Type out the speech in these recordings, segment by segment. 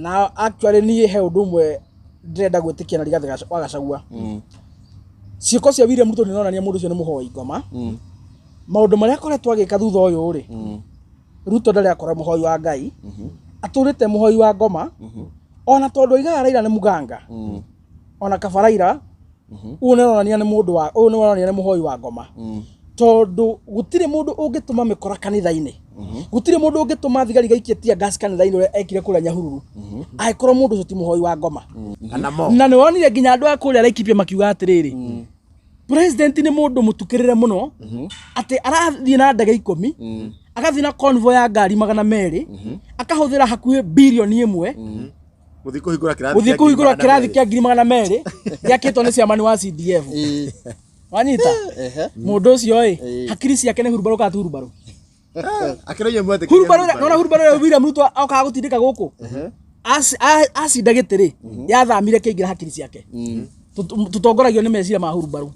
na actually ni he undu mwe ndĩrenda gwĩtĩkia na Rigathĩ wa Gachagua ciĩko cia William Ruto nĩronania mũndũ ũcio nĩ mũhoi ngoma maũndũ marĩa akoretwo agĩka thutha ũyũ rĩ Ruto ndarĩ akora mũhoi wa Ngai atũrĩte mũhoi wa ngoma ona tondũ aigaga Raila nĩ mũganga ona Kabaraira ũũ nĩronania nĩ mũndũ wa ũũ nĩronania nĩ mũhoi wa ngoma tondu gutire mundu ungituma mikora kanitha-ini gutire mundu ungituma thigari gaikie tia gas kanitha-ini ure ekire kuria Nyahururu aikoro mundu ucio ti muhoi wa ngoma na ni wonire nginya andu akuria Laikipia makiuga atiriri president ni mundu mutukirire muno ati arathie na ndege 10 agathie na convoy ya ngari 200 akahuthira hakuhi bilioni 1 Muthi kuhingura kirathi kia 200 yakitwo ni ciamani wa CDF wanyita mundu ucio hakiri ciake ni hurubaru ka hurubaru akiroye mwete hurubaru nona hurubaru William Ruto auka gutindika guku acinda gitiri yathamire keingira hakiri ciake tutongoragio ni meciria ma hurubaru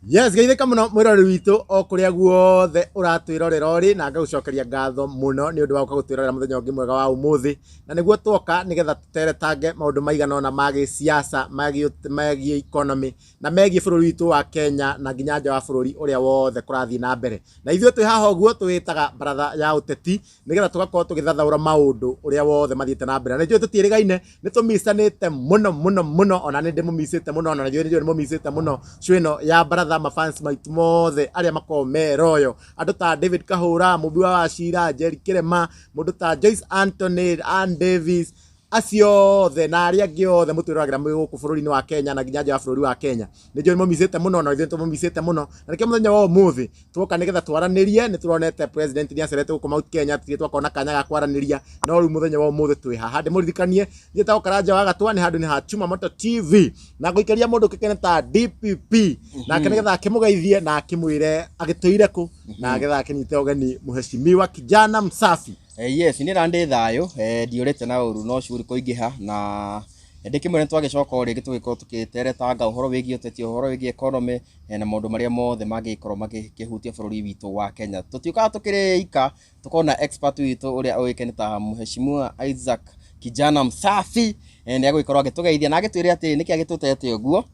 Yes, gaitheka muno mwirori witu o kuria guothe uratwirorera ri na ngagucokeria ngatho muno ni undu wa gutwirorera muthenya ungi mwega wa umuthi na niguo twoka nigetha tuteretange maundu maigana ona magi siasa magi economy na megi bururi witu wa Kenya na nginya nja wa bururi uria wothe kurathii na mbere na ithio twi haha uguo tuwitaga baratha ya uteti nigetha tugakorwo tugithathaura maundu uria wothe mathiite na mbere na ndio tutirigaine ni tumisanite muno ona ni ndimumisite muno ona ndio ni mumisite muno cwino ya baratha mafans maitu mothe aria mako meroyo andu ta David Kahura Mubiwa wa Shira Jerry Kirema mundu ta Joyce Anthony Ann Davis acio the na aria angi othe mutwiragira guku bururi-ini wa Kenya na nginya nja wa bururi wa Kenya ndio mumisite muno na ithuĩ tumumisite muno na nikio muthenya wa umuthi twoka nigetha twaranirie ni turonete president ni acerete guku Mount Kenya tutie twakona kanya ga kwaraniria no riu muthenya wa umuthi twi haha ndi muririkanie njeta Karanja wa Gatwa ni handu ni ha Chuma Moto TV na guikaria mundu kikene ta DPP na nigetha akimugeithie na akimwire agitwire ku na nigetha akinyite ogeni muheshimiwa kijana msafi. Yes, ni rande thayo ndiorete na uru no curi kuingiha na ndikimwene twagicoka uri gitugiko tukiteretanga uhoro wigi uteti uhoro wigi economy na maundu maria mothe magikorwo magikihutia bururi witu wa Kenya tutiuka tukiri ika tukona expert witu uria oikene ta muheshimiwa Isaac kijana msafi ni aguikorwo agitugeithia na agitwire ati niki agitutete uguo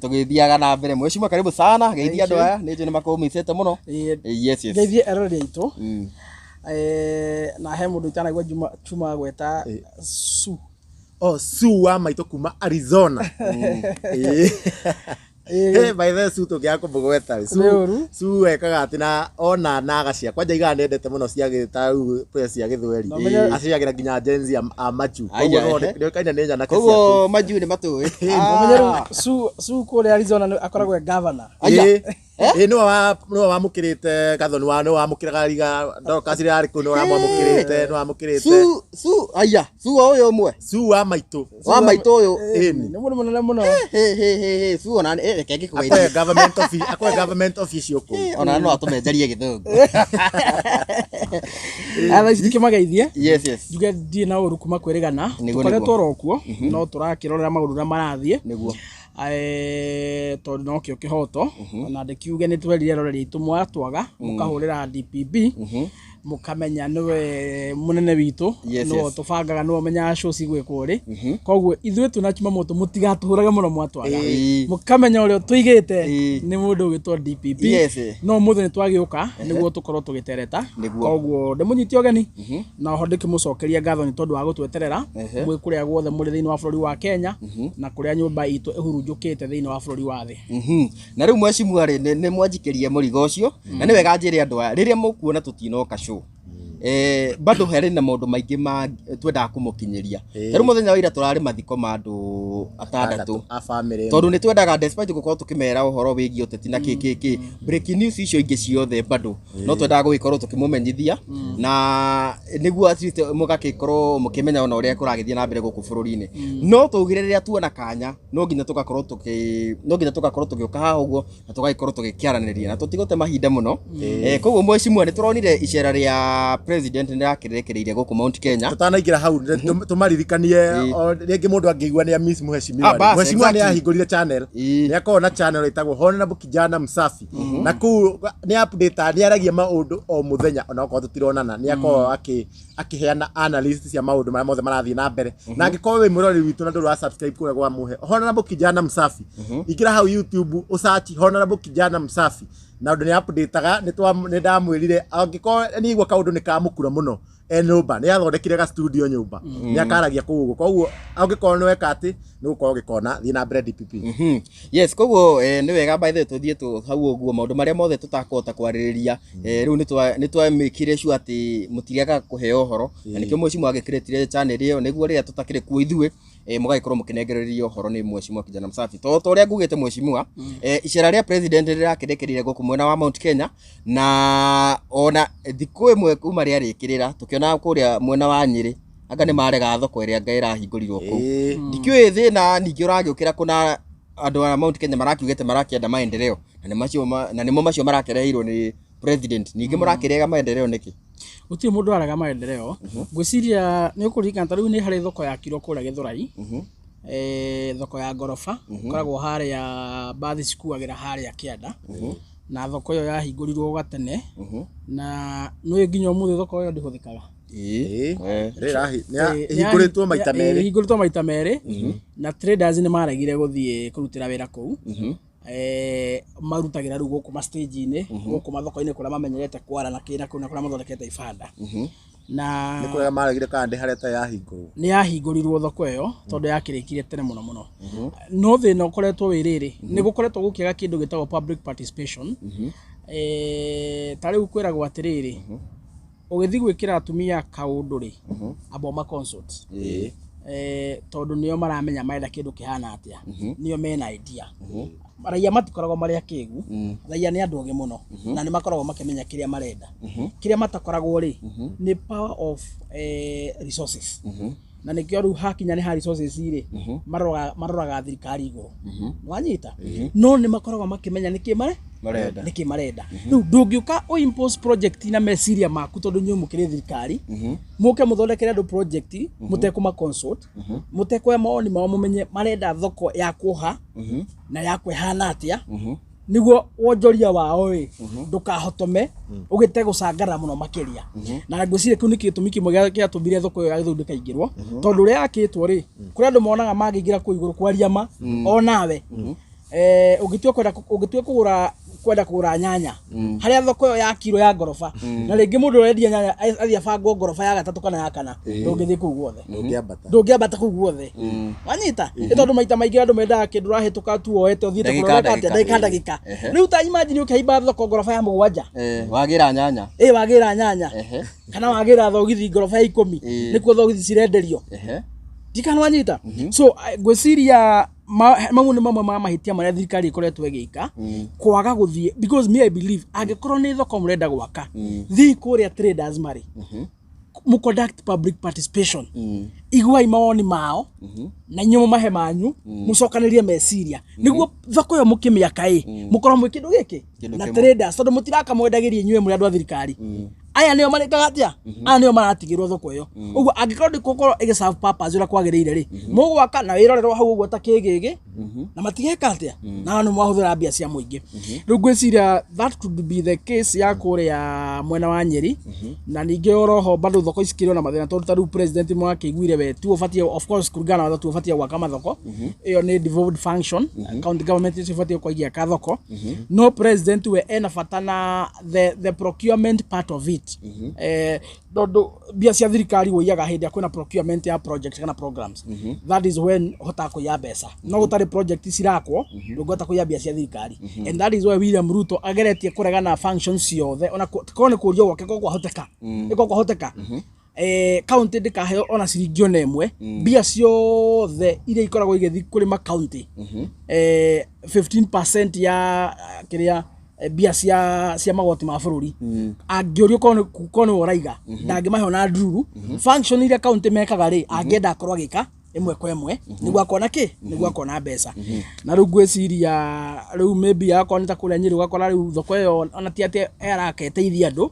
tugithiaga na mbere muheshimiwa karibu sana geithia andu aya ni njune makumisete muno yes geithia erori itu na he mundu itanaigua Chuma gweta Su Su wa maito kuma Arizona by the Su tugia kumugweta Su ekaga ati na ona naga cia kwanja iga nendete muno cia gita press ya githweri aciagira nginya jenzi a Machu ndio kaina nĩ nyana cia koguo Machu ni matuwe Su kule Arizona akoragwo governor no wa mukirite gathoni wa no wa mukiraga riga Dorcas ri ari kuno wa mukirite no wa mukirite Su oyo mwe Su wa maito oyo ni muno Su ona kenge kugeithia government official ko ona no atumenjerie githungu ala ikimageithie yes juga die na uru kuma kwirigana tukoretwo orokuo no turakirorera maundu na marathie niguo tondu no kio kihoto na ndikiuge ni twerire roreri itumwa twaga mukahurira DPP mukamenya niwe munene witu no tubangaga no menya show cigwekwo ri koguo ithuĩ tuna Chuma Moto mutigatuhuraga muno mwatwaga mukamenya urio tuigite ni mundu ugitwa DPP no muthe ni twagiuka niguo tukorwo tugitereta koguo ndimunyiti ogeni na ho ndikimucokeria ngatho ni tondu wa gutweterera mwe kuria guothe muri thiini wa bururi wa Kenya na kuria nyumba itu ihurunjukite thiini wa bururi wa thi na riu mwecimu ri ni mwanjikirie murigo ucio na ni wega njire andu riria mukuona tutinoka show bado hari na maundu maingi ma twenda kumukinyiria riu muthenya wa ira turari mathiko ma andu atandatu a family tondu ni twendaga despite gukorwo tukimera uhoro wigi uteti na kiki breaking news icio ingi ciothe bado no twendaga gugikorwo tukimumenyithia na niguo atite mugakikorwo mukimenya ona uria kuragithia na mbere guku bururi-ini no tugire riria tuona kanya no nginya tugakorwo tugiuka haha uguo na tugagikorwo tugikiaraniria na tutigote mahinda muno koguo mwecimu ni turonire icera ria president nĩ rakirekereire gũkũ Mount Kenya. Tutanaingira hau tumaririkanie rĩngĩ mũndũ angĩigua nĩ miss Mheshimiwa. Mheshimiwa nĩ ahingũrire channel. Nĩ akorwo na channel ĩtagwo Honorable Kijana Msafi. Na kuu nĩ update nĩ aragia maũndũ o mũthenya ona okorwo tutironana. Nĩ akorwo akiheana analysis cia maũndũ marĩa mothe marathiĩ na mbere. Na angĩkorwo wĩ mũrori witũ na ndũra subscribe kũrĩa gwa Muhe. Honorable Kijana Msafi. Ingĩra hau YouTube usearch Honorable Kijana Msafi. Na ũndũ nĩ updateaga nĩ ndamwĩrire angĩkorwo nĩ igua kaũndũ nĩ kamũkura mũno nyũmba nĩ athondekire ga studio nyũmba nĩ akaragia kũguo koguo angĩkorwo nĩ weka atĩ nĩ gũkorwo gĩkona thiĩ na mbere DPP. Yes koguo nĩ wega by the way tũthiĩ hau ũguo maũndũ marĩa mothe tũtakũhota kwarĩrĩria rĩu nĩ twamĩkire sure atĩ mũtiriaga kũheo ũhoro na nĩkĩo Mheshimiwa agĩkĩrĩtire channel ĩyo nĩguo rĩrĩa tũtakĩrĩ kuo ithuĩ mũgagĩkorwo mũkĩnengererio ũhoro nĩ Mheshimiwa Kijana Msafi. To ũrĩa ngugĩte Mheshimiwa icera rĩa president rĩrakĩrekereire gũkũ mwena wa Mount Kenya na ona thikũ ĩmwe kuma rĩarĩkĩrĩra tũkĩona kũrĩa mwena wa Nyĩrĩ anga nĩ marega thoko ĩrĩa anga ĩrahingũrirwo kũu. Ndikĩũĩ thĩna ningĩ ũragĩũkĩra kuna andũ a Mount Kenya marakiugĩte marakĩenda maendeleo na nĩmo macio marakereirwo nĩ president. Ningĩ mũrakĩrega maendeleo nĩkĩ? Gũtirĩ mũndũ araga maendeleo. Ngwĩciria nĩ ũkũririkana tarĩu nĩ harĩ thoko ya kiro kũrĩa Gĩthũrai. Thoko ya ngoroba koragwo harĩa bathi cikuagĩra harĩa Kĩanda. Na thoko ĩyo yahingũrirwo gatene na nĩ nginya ũmũthĩ thoko ĩyo ndĩhũthĩkaga. Hingũrĩtwo maita merĩ. Hingũrĩtwo maita merĩ na traders nĩ maregire gũthiĩ kũrutĩra wĩra kũu. Marutagĩra rĩu gũkũ stage-inĩ gũkũ mathoko-inĩ kũrĩa mamenyerete kwara na kĩna kũu na kũrĩa mathondekete ibanda. Na nĩ kũrĩa maregire kandi harĩa ta yahingũrwo. Nĩ yahingũrirwo thoko ĩyo tondũ yakĩrĩkire tene mũno mũno. No thĩna ũkoretwo wĩ rĩrĩ nĩ gũkoretwo gũkĩaga kĩndũ gĩtagwo public participation. Ta rĩu kwĩragwo atĩrĩrĩ ũgĩthiĩ gwĩkĩra atumia kaũndũ rĩ abo ma consult tondũ nĩo maramenya marenda kĩndũ kĩhana atĩa nĩo mena idea. Raia matikoragwo marĩa kĩgu raia nĩ andũ ogĩ mũno na nĩ makoragwo makĩmenya kĩrĩa marenda. Kĩrĩa matakoragwo rĩ nĩ power of resources. Na nĩkĩo rĩu hakinya nĩ ha resources rĩ maroraga thirikari igũrũ. Wanyita no nĩ makoragwo makĩmenya nĩkĩ marenda. Rĩu ndũngĩũka impose project na meciria maku tondũ nyuĩ mũkĩrĩ thirikari mũke mũthondekere andũ project mũtekũma consult mũtekũoya maoni mao mũmenye marenda thoko ya kuoha na ya kwehana atĩa nĩguo wonjoria wao ndũkahotome ũgĩte gũcangara mũno makĩria. Na ngwĩciria kĩu nĩ gĩtũmi kĩmwe gĩatũmire thoko ĩyo ya Gĩthũndũ ĩkaingĩrwo tondũ ũrĩa yakĩtwo rĩ kũrĩ andũ monaga mangĩingĩra kũu igũrũ kwaria ma o nawe ũgĩtua kwenda kũgũra nyanya harĩa thoko ĩyo ya kiro ya ngoroba na rĩngĩ mũndũ ũrendia nyanya athiĩ abangwo ngoroba ya gatatũ kana ya kana ndũngĩthiĩ kũu guothe ndũngĩambata kũu guothe. Wanyita nĩ tondũ maita maingĩ andũ mendaga kĩndũ ũrahĩtũka tu woete ũthiĩte kũrora ndagĩka. Rĩu ta imagine ũkĩhaimba thoko ngoroba ya mũgwanja wagĩra nyanya wagĩra nyanya kana wagĩra thogithi ngoroba ya 10 nĩkuo thogithi cirenderio ndikana. Wanyita so ngwĩciria mamwe nĩ mamwe ma mahĩtia marĩa thirikari ĩkoretwo ĩgĩka kwaga gũthiĩ because me I believe angĩkorwo nĩ thoko mũrenda gwaka thiĩ kũrĩa traders marĩ conduct public participation iguai mawoni mao na inyuĩ mahe manyu mũcokanĩrie meciria nĩguo thoko ĩyo mũkĩmĩaka mũkorwo mwĩ kĩndũ gĩkĩ na traders tondũ mũtiraka mwendagĩria inyuĩ mũrĩ andũ a thirikari. Aya nĩo marĩkaga atĩa aya nĩo maratigĩrwo thoko ĩyo. Ũguo angĩkorwo ndĩgũkorwo ĩgĩserve purpose ũrĩa kwagĩrĩire rĩ mũgwaka na wĩrorerwo hau ũguo ta kĩgĩgĩ na matigeka atĩa na nĩ mwahũthĩra mbia cia mũingĩ. Rĩu ngwĩciria that could be the case ya kũrĩa mwena wa Nyĩrĩ na ningĩ oroho bado thoko ici na mathĩna tondũ tarĩu president mwakĩiguire we tu ũbatiĩ of course kũringana na watho tu ũbatiĩ gwaka mathoko ĩyo nĩ devolved function county government icio ũbatiĩ kũigia kathoko no president we ena bata na the procurement part of it. Dondo bia cia thirikari woiyaga hĩndĩ kwĩna procurement ya project kana programs that is when hota kũiya mbeca no gũtarĩ project cirakwo ndũngĩhota kũiya bia cia thirikari and that is why William Ruto ageretie kũregana functions ciothe ona korwo nĩ kũrio gwake kwa hoteka county ndĩkaheo ona ciringi ona ĩmwe bia ciothe iria ikoragwo igĩthiĩ kũrĩ ma county 15% ya kĩrĩa bia cia magoti ma bũrũri angĩũrio kono ũraiga ndangĩmahe na nduru function iria county mekaga rĩ angĩenda akorwo agĩka ĩmwe kwa ĩmwe nĩguo akona nĩguo akona mbeca. Na rĩu ngwĩciria rĩu maybe yakwa nĩ ta kũrĩa Nyĩrĩ ũgakora rĩu thoko ĩyo ona ti atĩ araketeithia andũ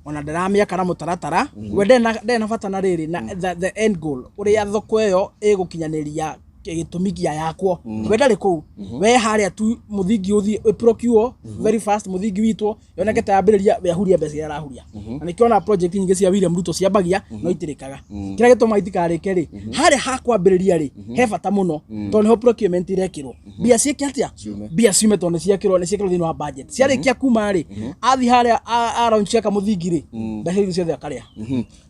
ona ndaramĩaka na mũtaratara we ndena bata na rĩrĩ na the end goal ũrĩa thoko ĩyo ĩgũkinyanĩria gĩtũmi gĩa yakwo we ndarĩ kũu we harĩa tu mũthingi ũthiĩ procure very fast mũthingi witũ yoneke ta yambĩrĩria yahuria mbeca iria arahuria na nĩkĩona project nyingĩ cia William Ruto ciambagia no itirĩkaga kĩrĩa gĩtũma itikarĩke rĩ harĩa hakwambĩrĩria rĩ he bata mũno tondũ nĩho procurement irekĩrwo mbia ciĩke atĩa mbia ciume tondũ nĩciekĩrwo thĩinĩ wa budget ciarĩkia kuma rĩ athi harĩa launch aka mũthingi rĩ mbeca icio ciothe akarĩa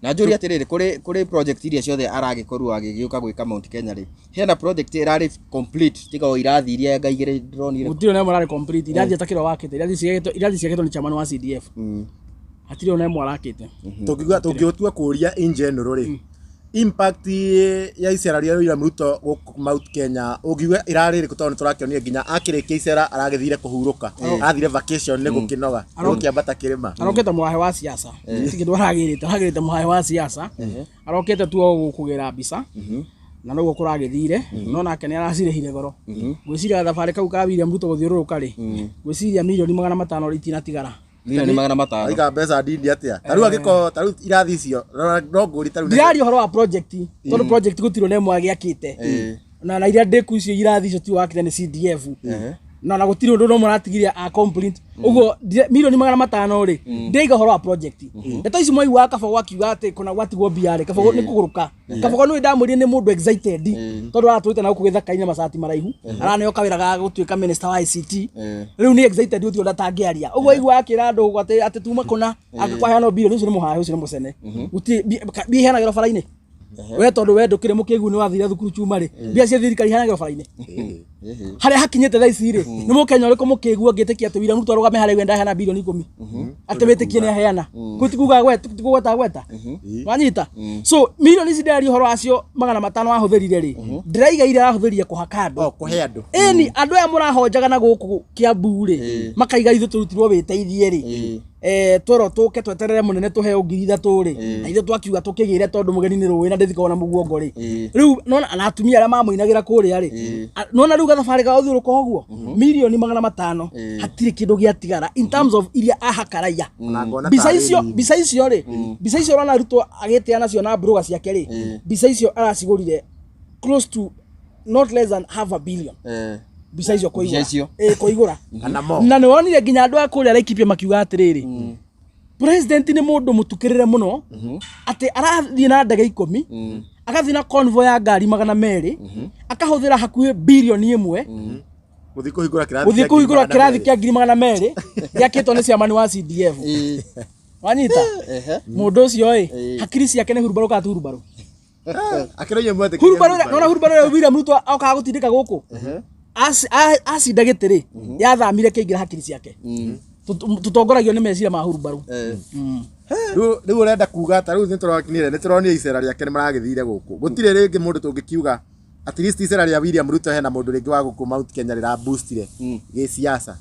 na njũria atĩrĩrĩ kũrĩ project iria ciothe aragĩkorwo agĩgĩũka gwĩka Mount Kenya rĩ hena project irarĩ complete tiga o irathi iria ngaigĩre ndronire gũtirĩ na mararĩ complete irathi atakĩrwo wakĩte irathi ciakĩtwo nĩ chairman wa CDF hatirĩ ona ĩmwe arakĩte tũngĩtua kũria in general rĩ impact ya icera rĩa William Ruto gũkũ Mount Kenya ũngiuga irarĩ rĩkũ tondũ tũrakĩonio nginya akĩrĩkia icera aragĩthire kũhurũka athire vacation nĩ gũkĩnoga gũkĩambata kĩrĩma arokĩte mũhahe wa siasa tikĩndũ aragĩrĩte mũhahe wa siasa arokĩte tu gũkũgĩra mbica na no kũragĩthire no nake nĩ aracirĩhire goro gwĩciria thabarĩ kau ka William Ruto gũthiũrũrũka rĩ gwĩciria milioni 500 rĩtinatigara milioni 500 aiga mbeca ndindi atia tarũ agĩko tarũ irathi icio no ngũri tarũ ndirari ũhoro wa project tondũ project gũtirwo na ĩmwe agĩakĩte na iria ndĩku icio irathi icio ti wakĩte nĩ CDF na gũtirĩ ũndũ no mũratigiria a complete ũguo milioni 500 rĩ ndĩiga ũhoro wa project ndeto ici mwai wa kaba wakiuga atĩ kuna gwatigwo mbia rĩ kaba nĩ kũgũrũka kaba no ndamũrie nĩ mũndũ excited tondũ aratwĩte na gũgĩthakaine macati maraihu araneo kawĩra ga gũtuĩka minister wa ICT rĩu nĩ excited ũthiũ ndatangĩaria ũguo igua akĩra andũ atĩ tuma kuna akwahe no bilioni ũcio nĩ mũhahe ũcio nĩ mũcene gũtirĩ mbia iheanagĩrwo bara-inĩ we tondũ we ndũkĩrĩ mũkĩgu nĩ wathire thukuru chuma rĩ mbia cia thirikari iheanagĩrwo bara-inĩ harĩa hakinyĩte thaa ici rĩ nĩ mũkenya ũrĩkũ mũkĩgu angĩtĩkia atĩ William Ruto arũgame harĩa wenda heana bilioni 10 atĩ wĩtĩkie nĩ aheana gũtikuga gweta wanyita so milioni ici ndĩrari ũhoro wacio 500 ahũthĩrire rĩ ndĩraiga iria ahũthĩrire kũhaka andũ kũhe andũ ĩni andũ aya mũrahonjaga na gũkũ Kiambu rĩ makaiga ithuĩ tũrutirwo wĩteithie rĩ tworo tũke tweterere mũnene tũheo ngiri 3 rĩ na ithuĩ twakiuga tũkĩgĩre tondũ mũgeni nĩ rũĩ na ndĩthikao na mũguongo rĩ rĩu nona na atumia arĩa mamũinagĩra kũrĩa rĩ nona rĩu gathabarĩ ga ũthiũrũka ũguo milioni 500 hatirĩ kĩndũ gĩatigara in terms of iria ahakaraia mbica icio rĩ mbica icio rona Ruto agĩtĩa nacio na broga ciake rĩ mbica icio aracigũrire close to not less than half a billion mbica icio kũigũra na nĩ wonire nginya andũ a kũrĩa Laikipia makiuga atĩrĩrĩ president nĩ mũndũ mũtukĩrĩre mũno atĩ arathiĩ na ndege 10 agathiĩ na convoy ya ngari 200 akahũthĩra hakuhĩ bilioni 1 gũthiĩ kũhingũra kĩrathi kĩa 200 gĩakĩtwo nĩ chairman wa CDF wanyita mũndũ ũcio ĩ hakiri ciake nĩ hurubarũ ka hurubarũ akĩronya mwete nona hurubarũ William Ruto okaga gũtindĩka gũkũ acinda gĩtĩrĩ yathamire kĩingĩra hakiri ciake tutongoragio nĩ meciria ma hurubarũ rĩu ũrenda kuga ta rĩu nĩ tũronire icera rĩake nĩ maragĩthire gũkũ gũtirĩ rĩngĩ mũndũ tũngĩkiuga at least icera rĩa William Ruto hena mũndũ rĩngĩ wa gũkũ Mount Kenya rĩra boostire gĩciaca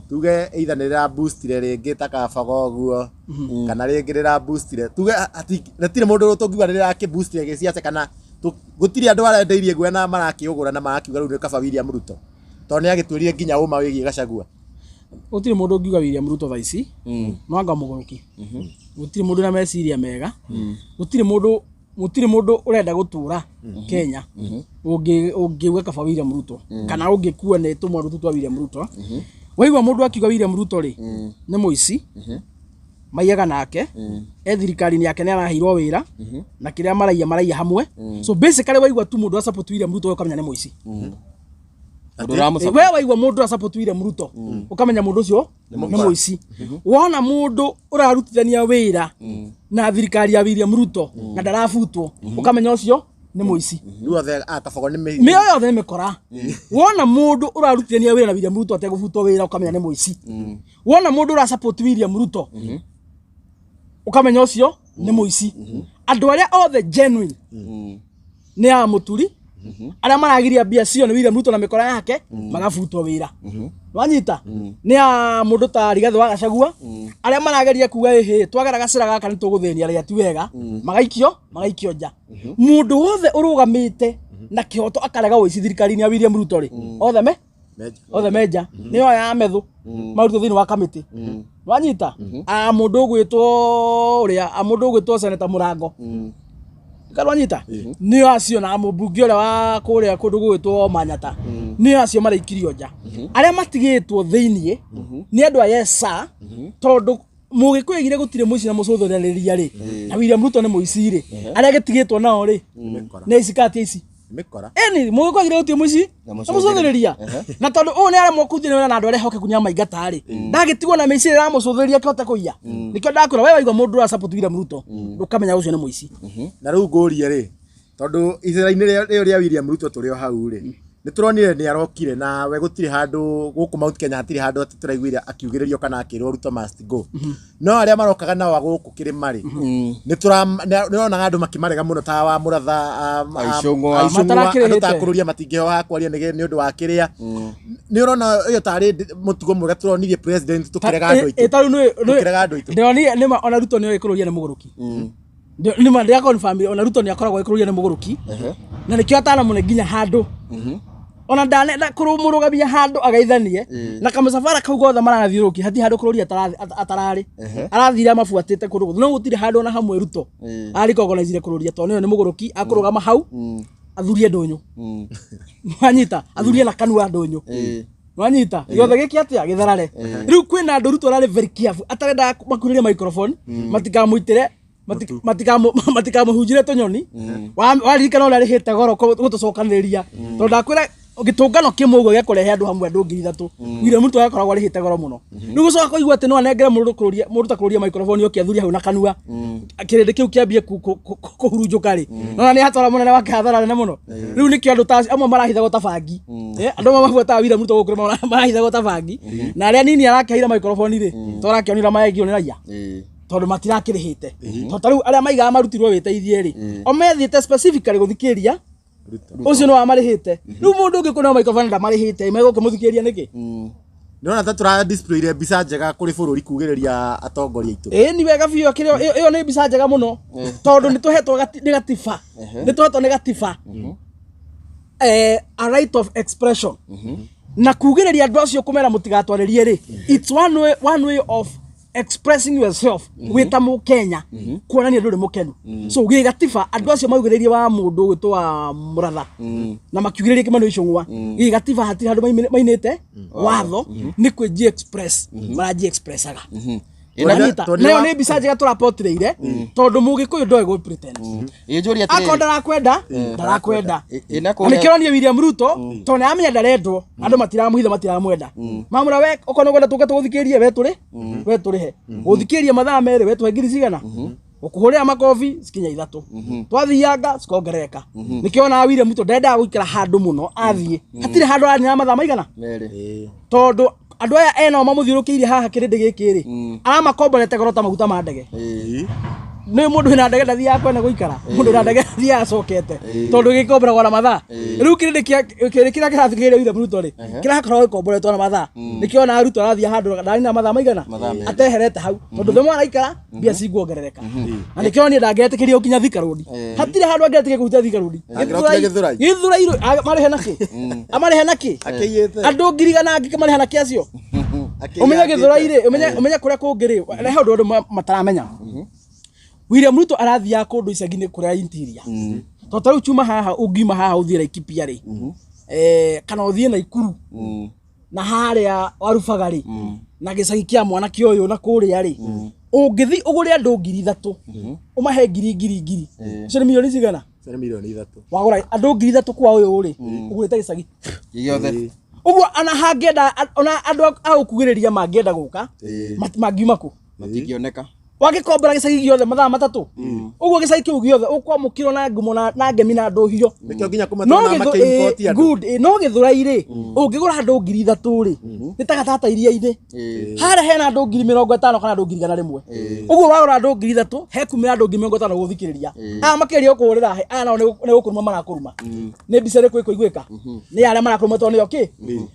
tuge either nĩ rĩra boostire rĩngĩ ta kabaga ũguo kana rĩngĩ rĩra boostire tuge hatirĩ mũndũ tũngiuga rĩra akĩboostire gĩciaca kana gũtirĩ andũ arendeirie guo na marakĩũgũra na marakiuga rĩu nĩ kaba William Ruto tondũ nĩ agĩtwĩrie nginya ũma wĩgiĩ Gachagua gũtirĩ mũndũ ũngiuga William Ruto thaa ici no anga mũgũrũki gũtirĩ mũndũ na meciria mega gũtirĩ mũndũ ũrenda gũtũra Kenya ũngĩuga kaba William Ruto kana ũngĩkua nĩ tũmwe twa William Ruto waigua mũndũ akiuga William Ruto rĩ nĩ mũici maiyaga nake thirikari yake nĩ araheirwo wĩra na kĩrĩa maraiya hamwe so basically waigua tu mũndũ support William Ruto ũkamenya nĩ mũici we waigua mũndũ support William Ruto ũkamenya mũndũ ũcio nĩ mũici wona mũndũ ũrarutithania wĩra na thirikari ya William Ruto na ndarabutwo ũkamenya ũcio nĩ mũici mĩoyo yothe nĩ mĩkora wona mũndũ ũrarutithania wĩra na William Ruto ategũbutwo wĩra ũkamenya nĩ mũici wona mũndũ ũrasupport William Ruto ukamenya ũcio nĩ mũici andũ arĩa othe genuine nĩ a mũturi arĩa maragiria mbia cio nĩ William Ruto na mĩkora yake magabutwo wĩra wanyita nĩ a mũndũ ta Rigathĩ wa Gachagua arĩa marageria kuga twagera gacĩra gaka nĩ tũgũthĩnia arĩa ti wega magaikio nja mũndũ wothe ũrũgamĩte na kĩhoto akarega ũici thirikari-inĩ ya William Ruto rĩ othe othe menja niyo ya methu maruto thini wa kamiti wanyita mundu gwitwo uria mundu gwitwo Senator Murango karwanyita niyo acio na mubunge uria wa kuria kundu gwitwo Manyata niyo acio maraikirio nja aria matigitwo thiini ni andu a yesa tondu mugikwigire gutire muici na mucuthurereria ri na William Ruto ni muici ri aria gitigitwo nao ri ni isikati ici mikora eni mugikwigire gutire muici na mucuthurereria na tondu u ni aria mokuthire na andu aria hoke kunya maingata ri ndagitigwo na miici ra mucuthurereria kihota kuiya nikio ndakwira wewe waigwa mundu ra support William Ruto ukamenya ucio ni muici na riu ngurie ri tondu icera-ini ria William Ruto turio hau ri ni turonire ni arokire na we gutire handu guku Mount Kenya atire handu atituraiguire akiugiririo kana akirwo Ruto must go no aria marokaga nao guku kirima ri ni turona andu makimarega muno ta wa Muratha Aicung'wa atakururia matingeho hakwaria ni undu wa kiria ni urona iyo tari mutugo mwega turonirie president tukirega andu itu tukirega andu itu ndionire nima ona Ruto ni ikururia ni muguruki nima ndia confirm ona Ruto ni akoragwo ikururia ni muguruki na nikio atana mune nginya handu ona ndanenda kurumurugamia handu agaithanie na kamusafara kau gothe marathiuruki hati handu kururia atarari arathire mabuatite kundu no gutire handu na hamwe Ruto ari organize kururia to ni muguruki akurugama hau athurie ndunyu mwanyita athurie na kanua ndunyu mwanyita yothe giki atia githarare riu kwina andu Ruto arari very careful atarenda makuririe microphone matikamuitire matikamuhunjire tunyoni waririkana uri arihite goro gutucokaniria tondu ndakwira gitungano kimwe uguo gekurehe andu hamwe andu 3,000 William Ruto akoragwo arihite goro muno riu gucoka kuigua ati no anengere mundu ta kururia microphone yoke athuri hau na kanua kirindi kiu kiambie kuhurunjuka ri no ni hatwara munene wake hathara nene muno riu nikio andu ta amwe marahitha ta bangi andu mabuata William Ruto gukura marahitha ta bangi na aria nini arakehira microphone ri tora kionira maegio ni raia tondu matirakirihite tondu riu aria maigaga marutirwo witeithie ri omethite specifically guthikiria ucio no amarihite riu mundu ungi kuna microphone ndamarihite megukimuthikiria niki nona ta tura display ile mbica njega kuri bururi kugiriria atongoria itu ni wega biyo kirio iyo ni mbica njega muno tondu ni tuhetwo ni gatiba ni tuhetwo ni gatiba a right of expression na kugiriria andu acio kumera mutigatwaririe ri it's one way of expressing yourself wita mu Kenya kuonania nduri mukenu so gi gatiba andu acio maugiririe wa mundu gwitwa Muratha na makiugiririe kimano Aicung'wa gi gatiba hati handu mainite watho ni kwenji express maraji expressaga Leo ni mbica njega turapotireire tondu mugikuyu ndoe go pretend akonda ndarakwenda nikironia William Ruto tondu amenya ndarendwo andu matiramuhitha matiramwenda mamura we ukono gwenda tuke tuguthikirie we turihe guthikirie mathaa meri we tuhe ngiri cigana ukuhurira makofi sikinya 3 twathianga cikongereka nikiona William Ruto ndenda guikara handu muno athie hatire handu ari na mathaa maigana tondu andu aya eno mamuthiurukiire haha kirindi giki ri aramakomborete goro ta maguta ma ndege ni mundu hina ndege ndathi yakwa na guikara mundu na ndege ndathi acokete tondu gikomboragwo na mathaa riu kirindi kira kirathikire William Ruto ri kirakorwo gikomboretwo na mathaa nikiona Ruto arathia handu ndari na mathaa maigana ateherete hau tondu themo araikara mbia ciguongerereka na nikiona ni ndangetikiria ukinya Thika Road hatire handu angetike kuhutia Thika Road githurairo amarihe naki andu 100 ngikimarihe naki acio umenya githuraire umenya kuria kungiri rehe andu mataramenya William Ruto arathia kundu icagine kuria interior tondu riu chuma haha ungima haha uthira Laikipia ri kana uthie na Ikuru na haria warubaga ri na gicagi kia mwana kioyo na kuria ri ungithi ugure andu 3,000 umahe ngiri cio ni milioni cigana milioni 3 wagura andu 3,000 kwa uyu ri ugurite gicagi giothe uguo ana hangenda ona andu agukugiriria mangenda guka mangiuma ku matingioneka wagikombora gicagi giothe mathaa 3 uguo gicagi kiu giothe ukwamukirwo na ngumo na ngemi na nduhio nikio nginya kumatona makimpoti andu good no githuraire ungigura andu 3,000 ri nitagatata iria-ini hara hena andu 50,000 kana andu 100,000 uguo wagura andu 3,000 he kumira andu 50,000 guthikiriria makiria ukurira nao ni gukuruma marakuruma ni mbicere kwiguika ni aria marakuruma to ni oki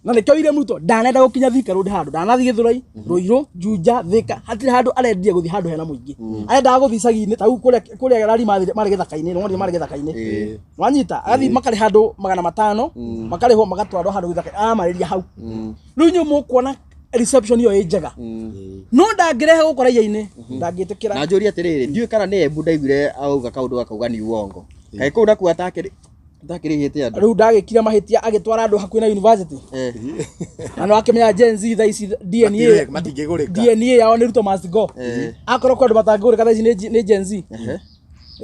na nikio William Ruto ndanenda gukinya Thika Road handu ndanathi Githurai Ruiru Juja Thika hatire handu arendia guthi handu kũhena mũingĩ arendaga gũthiĩ icagi-inĩ ta kũrĩa rari marĩ gĩthaka-inĩ no marĩ gĩthaka-inĩ wanyita agathi makarĩ handũ 500 makarĩhwo magatwarwo handũ gĩthaka amarĩria hau rĩu inyuĩ mũkuona reception iyo njega no ndangĩrehe gũkora iria-inĩ ndangĩtĩkĩra na njũria atĩrĩrĩ ndiũĩ kana nĩ Embu ndaiguire auga kaũndũ akauga ni uongo kaĩ kũu nakuo atakĩrĩhĩte andũ rĩu ndagĩkira mahĩtia agĩtwara andũ hakuhĩ na university na no akĩmenya Gen Z thaa ici DNA yao nĩ Ruto must go akorwo kwa andũ matangĩgũrĩka thaa ici nĩ Gen Z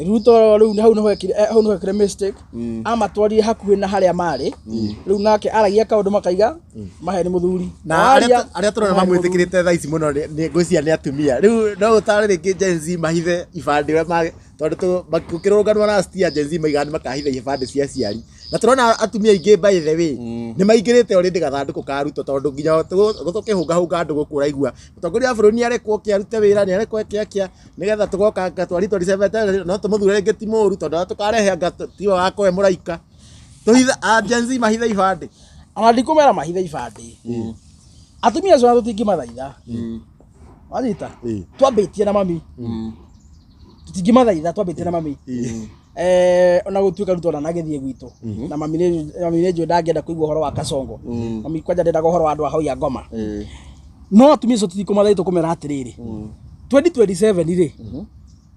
Ruto rĩu hau nĩ hekire mistake amatwarire hakuhĩ na harĩa marĩ rĩu nake aragia kaũndũ makaiga mahe nĩ mũthuri na arĩa tũrona mamwĩtĩkĩrĩte thaa ici mũno nĩ ngwĩciria nĩ atumia rĩu no ũtarĩ rĩngĩ Gen Z mahithe ibandĩ ũrĩa tondũ gũkĩrũnganwo na Stia Gen Z maigana makahitha ibandĩ cia ciari na tũrona atumia aingĩ by the way nĩ maingĩrĩte already gathandũkũ ka Ruto tondũ nginya gũtũkĩhũngahũnga andũ gũkũ ũraigua mũtongoria wa bũrũri nĩ arekwo kĩarute wĩra nĩ arekwo kĩakĩa nĩgetha tũgoka gatwari 27 no tũmũthure rĩngĩ ti mũru tondũ tũkarehe anga tiwa wakwe mũraika tũhitha Gen Z mahitha ibandĩ ona ndikũmera mahitha ibandĩ atumia acio tũtingĩmathaitha wanyita twambĩtie na mami tũtingĩmathaitha twambĩtie na mami ona gũtuĩka Ruto ona nagĩthiĩ gwitũ na mami nĩ njũĩ ndangĩenda kũigua ũhoro wa Kasongo mami kwanja ndendaga ũhoro wa andũ a hau ya Ngoma no atumia acio tũtikũmathaitha tũkũmera atĩrĩrĩ 2027 rĩ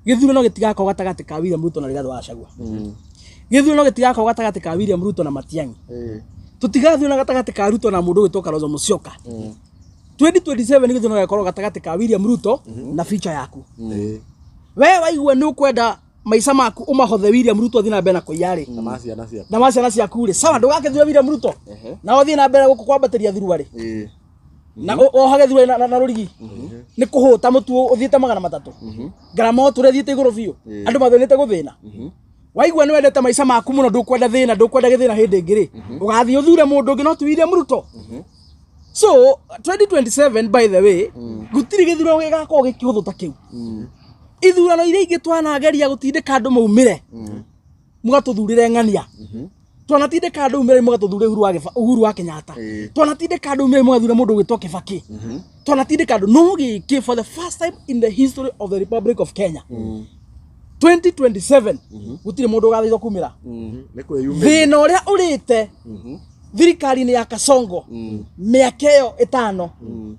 gĩthurano gĩtigakorwo gatagatĩ ka William Ruto na Rigathĩ wa Gachagua gĩthurano gĩtigakorwo gatagatĩ ka William Ruto na Matiang'i tũtigathurana gatagatĩ ka Ruto na mũndũ ũgĩtwo Kalonzo Musyoka 2027 gĩthurano gĩkorwo gatagatĩ ka William Ruto na future yaku we waigua nĩ ũkwenda maica maku umahothe William Ruto athii na mbere na kũiyarĩ na maciana ciaku rĩ sawa ndũgakĩthura William Ruto na ũthii na mbere gũkũ kwambatĩria thurua rĩ na ohage thurua na rũrigi nĩ kũhũta mũtu ũthiĩte 300 ngarama ũtũre thiĩte igũrũ biũ andũ mathĩnĩte gũthĩna waigua nĩ wendete maica maku mũno ndũkwenda thĩna ndũkwenda gĩthĩna hĩndĩ ĩngĩ rĩ ũgathiĩ ũthure mũndũ ũngĩ no ti William Ruto so 2027 by the way gũtirĩ gĩthurano gĩgakorwo gĩkĩhũthũ ta kĩu ithurano iria ingĩ twanageria gũtindĩka andũ maumĩre mũgatũthurĩre ng'ania twanatindĩka andũ maumĩre mũgatũthurĩre Uhuru wa Kenyatta twanatindĩka andũ maumĩre mũgathure mũndũ ũgĩtwo Kibaki twanatindĩka andũ no gĩkĩ for the first time in the history of the Republic of Kenya 2027 gũtirĩ mũndũ ũgathaithwo kumĩra thĩna ũrĩa ũrĩte thirikari-inĩ ya Kasongo mĩaka ĩyo 5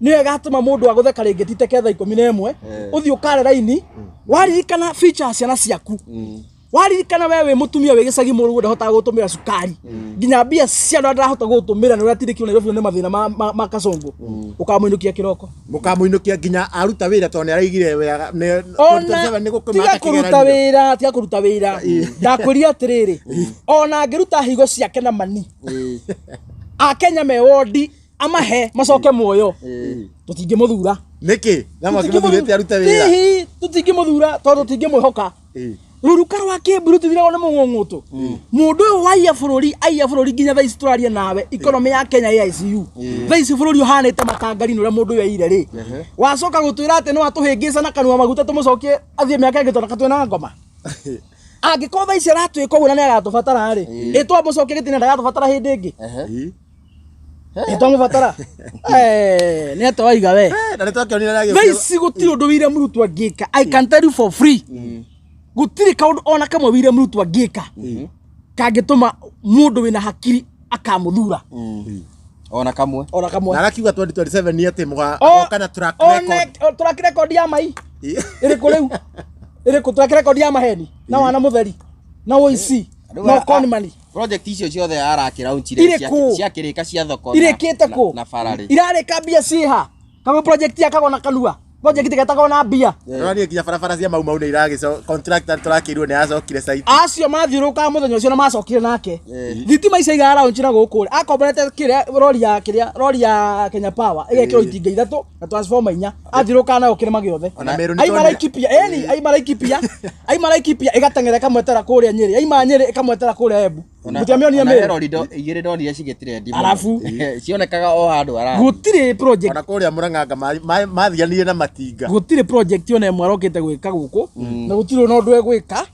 nĩyo ĩgatũma mũndũ agũtheka rĩngĩ titeke thaa 11 ũthiĩ ũkare raini waririkana feature ciana ciaku waririkana wewe mũtumia wĩ gĩcagi mũrũ ndahotaga gũtũmĩra cukari nginya mbia cia andũ ndarahota gũtũmĩra nĩ ũratindĩkio Nairobi nĩ mathĩna ma Kasongo ũkamũinũkia kĩroko mũkamũinũkia nginya aruta wĩra tondũ nĩ araigire wega tiga kũruta wĩra ndakwĩria atĩrĩrĩ ona angĩruta higo ciake na mani Akenya me wondi amahe macoke muoyo tũtingĩmũthura nĩkĩ na makĩmũthurĩte arute wĩra tũtingĩmũthura tondũ tũtingĩmwĩhoka rurukaro wa Kĩmburu tithiragwo nĩ mũng'ũng'ũtũ mũndũ ũyũ aiya bũrũri nginya thaa ici tũraria nawe economy ya Kenya ya ICU thaa ici bũrũri ũhanĩte matangari-inĩ ũrĩa mũndũ ũyũ aire rĩ wacoka gũtwĩra atĩ no atũhĩngĩca na kanua maguta tũmũcokie athiĩ mĩaka ĩngĩ tondũ katwĩna ngoma angĩkorwo thaa ici aratwĩka ũguo na nĩ agatũbatara rĩ twamũcokie gĩtĩ-inĩ ndagatũbatara hĩndĩ ĩngĩ twamũbatara nĩ atawaiga we thaa ici gũtirĩ ũndũ William Ruto angĩka I can tell you for free gũtirĩ kaũndũ ona kamwe William Ruto angĩka kangĩtũma mũndũ wĩna hakiri akamũthura ona kamwe na arakiuga 2027 nĩ atĩ kana track record ya mai ĩrĩkũ rĩu ĩrĩkũ track record ya maheni na wana mũtheri na ũici no conmani project icio ciothe arakĩraunchire ciakĩrĩka cia thoko irĩkĩte kũ na bararĩ irarĩka mbia ciha kama project yakagwo na kanua project ĩgatagwo na mbia rani nginya barabara cia mau nĩ iragĩco contractor tũrakĩirwo nĩ acokire site acio mathiũrũka mũthenya ũcio na macokire nake thitima icio igaraunchira gũkũ akomborete kĩrĩa rori ya Kenya Power ĩgekĩrwo itinga 3 na transformer 4 athiũrũka nayo kĩrĩma gĩothe aimaraikipia ĩgateng'era kamwetera kũrĩa Nyeri Nyeri ĩkamwetera kũrĩa Embu mũtiamĩonire mĩrĩ rorido igĩrĩ ndonire cigĩtire ndimo arabu cionekaga o handũ gũtirĩ project ona kũrĩa Mũrang'a mathianire na matinga gũtirĩ project ona ĩmwe arokĩte gwĩka gũkũ na gũtirĩ na ũndũ egwĩka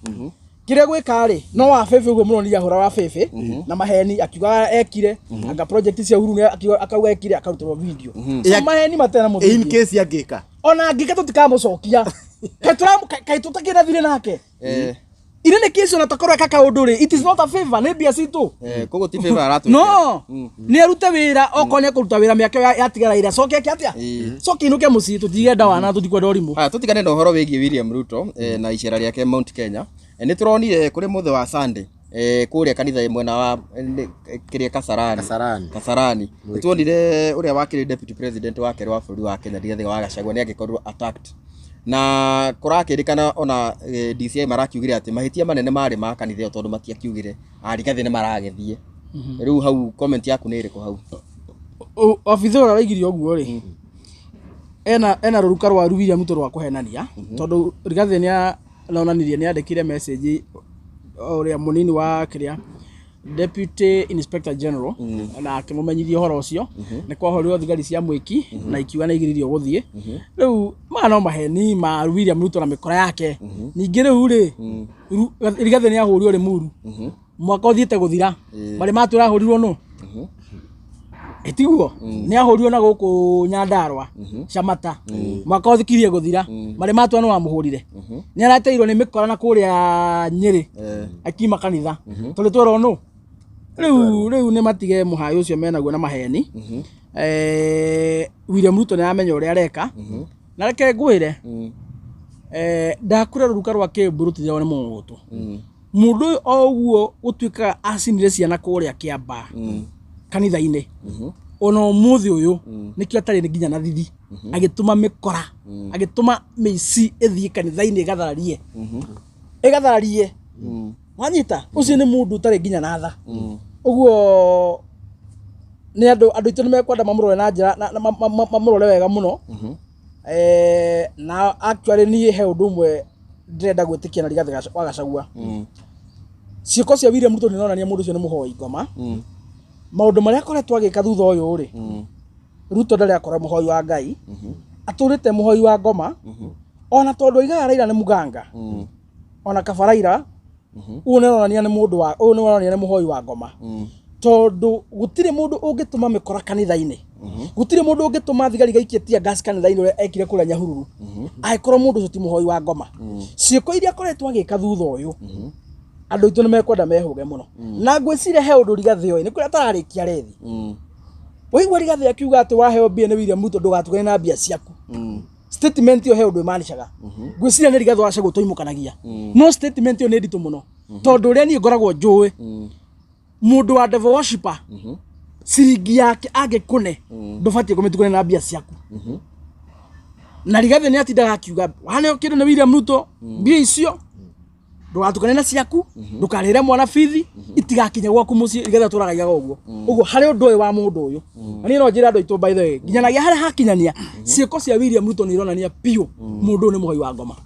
kĩrĩa gwĩka rĩ no wa Fefe ũguo mũno nĩ ahũra wa Fefe na maheni akiuga ekire anga project cia Uhuru akauga ekire akarutwo video maheni matena mũthingĩ in case angĩka ona angĩka tũtikamũcokia Kai tutakira thire nake. Ine ne kesi na takora kaka udure. It is not a favor, ne bia situ. Kogo ti favor aratu. No. Ni arute wira okonya kuruta wira miake yatigara ira soke atia. Soke inuke musitu tigenda wana tutikwenda urimu. Tutigane na uhoro wigie William Ruto na icera riake Mount Kenya. Ni turonire kuri muthe wa Sunday kuria kanitha mwena wa kiria Kasarani tuonire uria wakiri deputy president wa kerwa bũrũri wa Kenya Rigathi wa Gachagua ni agikorwo attacked na kurakirikana ona DCI marakiugire ati mahitia manene mari ma kanitha tondu matiakiugire Rigathi ni maragethie riu hau comment yaku ni iriku hau ofitho ora waigirio oguo ri ena ruruka rwa William Ruto rwa kuhenania tondu Rigathi ni naonanirie ni andikire message uria munini wa kiria Deputy Inspector General na akimumenyithia horo ucio ni kwahorio thigari cia mwiki na ikiuga na igiririo guthie riu no maheni ma William Ruto na mikora yake ningi riu ri Rigathi ni ahurio ri muru mwaka uthiete guthira bari matwira ahurirwo no etiguo ni ahurirwo na guku Nyandarua Chamata mwaka uthikirie guthira bari matwa no amuhurire ni arateirwo ni mikora na kuria Nyeri akima kanitha tuli twero no riu ni matige muhayo ucio menaguo na maheni William Ruto ni amenya uria areka na reke ngwire ndakura ruruka rwa Kimburu ni mungutu mundu oguo gutwika acinire ciana kuria Kiamba kanitha-ini ono muthi uyu nikio atari ni nginya na thithi agituma mikora agituma mici ithie kanitha-ini igathararie wanyita ucio ni mundu utari nginya na tha uguo ni andu itu ni mekwenda mamurore na njira mamurore wega muno na actually ni he undu umwe ndirenda gwitikia na Rigathi wa Gachagua ciiko cia William Ruto ni nonania mundu ucio ni muhoi ngoma maundu maria akoretwo agika thutha uyu ri Ruto ndari akora muhoi wa Ngai aturite muhoi wa ngoma ona tondu aigaga Raila ni muganga ona Kabaraira unonania ni mundu wa unonania ni muhoi wa ngoma tondu gutire mundu ungituma mikora kanitha-ini gutire mundu ungituma thigari gaikitia gas kanitha-ini ure ekire kura Nyahururu aikoro mundu ucio ti muhoi wa ngoma ciiko iria akoretwo agika thutha uyu andu itu ni mekwenda mehuge muno na ngwicire he undu Rigathi oi ni kuria tararikia rethi waigua Rigathi akiuga ati waheo mbia ni William Ruto ndugatukane na mbia ciaku statement yo he undu imanishaga ngwicire ni Rigathi wa Gachagua toimukanagia no statement yo ni nditu muno tondu uria ni ngoragwo njui mundu wa devil worshipper siringi yake agikune ndubatie kumitukane na mbia ciaku na Rigathi ni atindaga akiuga haneo kindu ni William Ruto mbia icio ndugatukane na ciaku ndukarire mwana bithi itigakinya gwaku mucii Rigathi turagaga uguo hari undu uyu wa mundu uyu ani no njira andu itu by the way nginyanagia hari hakinyania ciiko cia William Ruto ni ironania piu mundu ni muhoi wa ngoma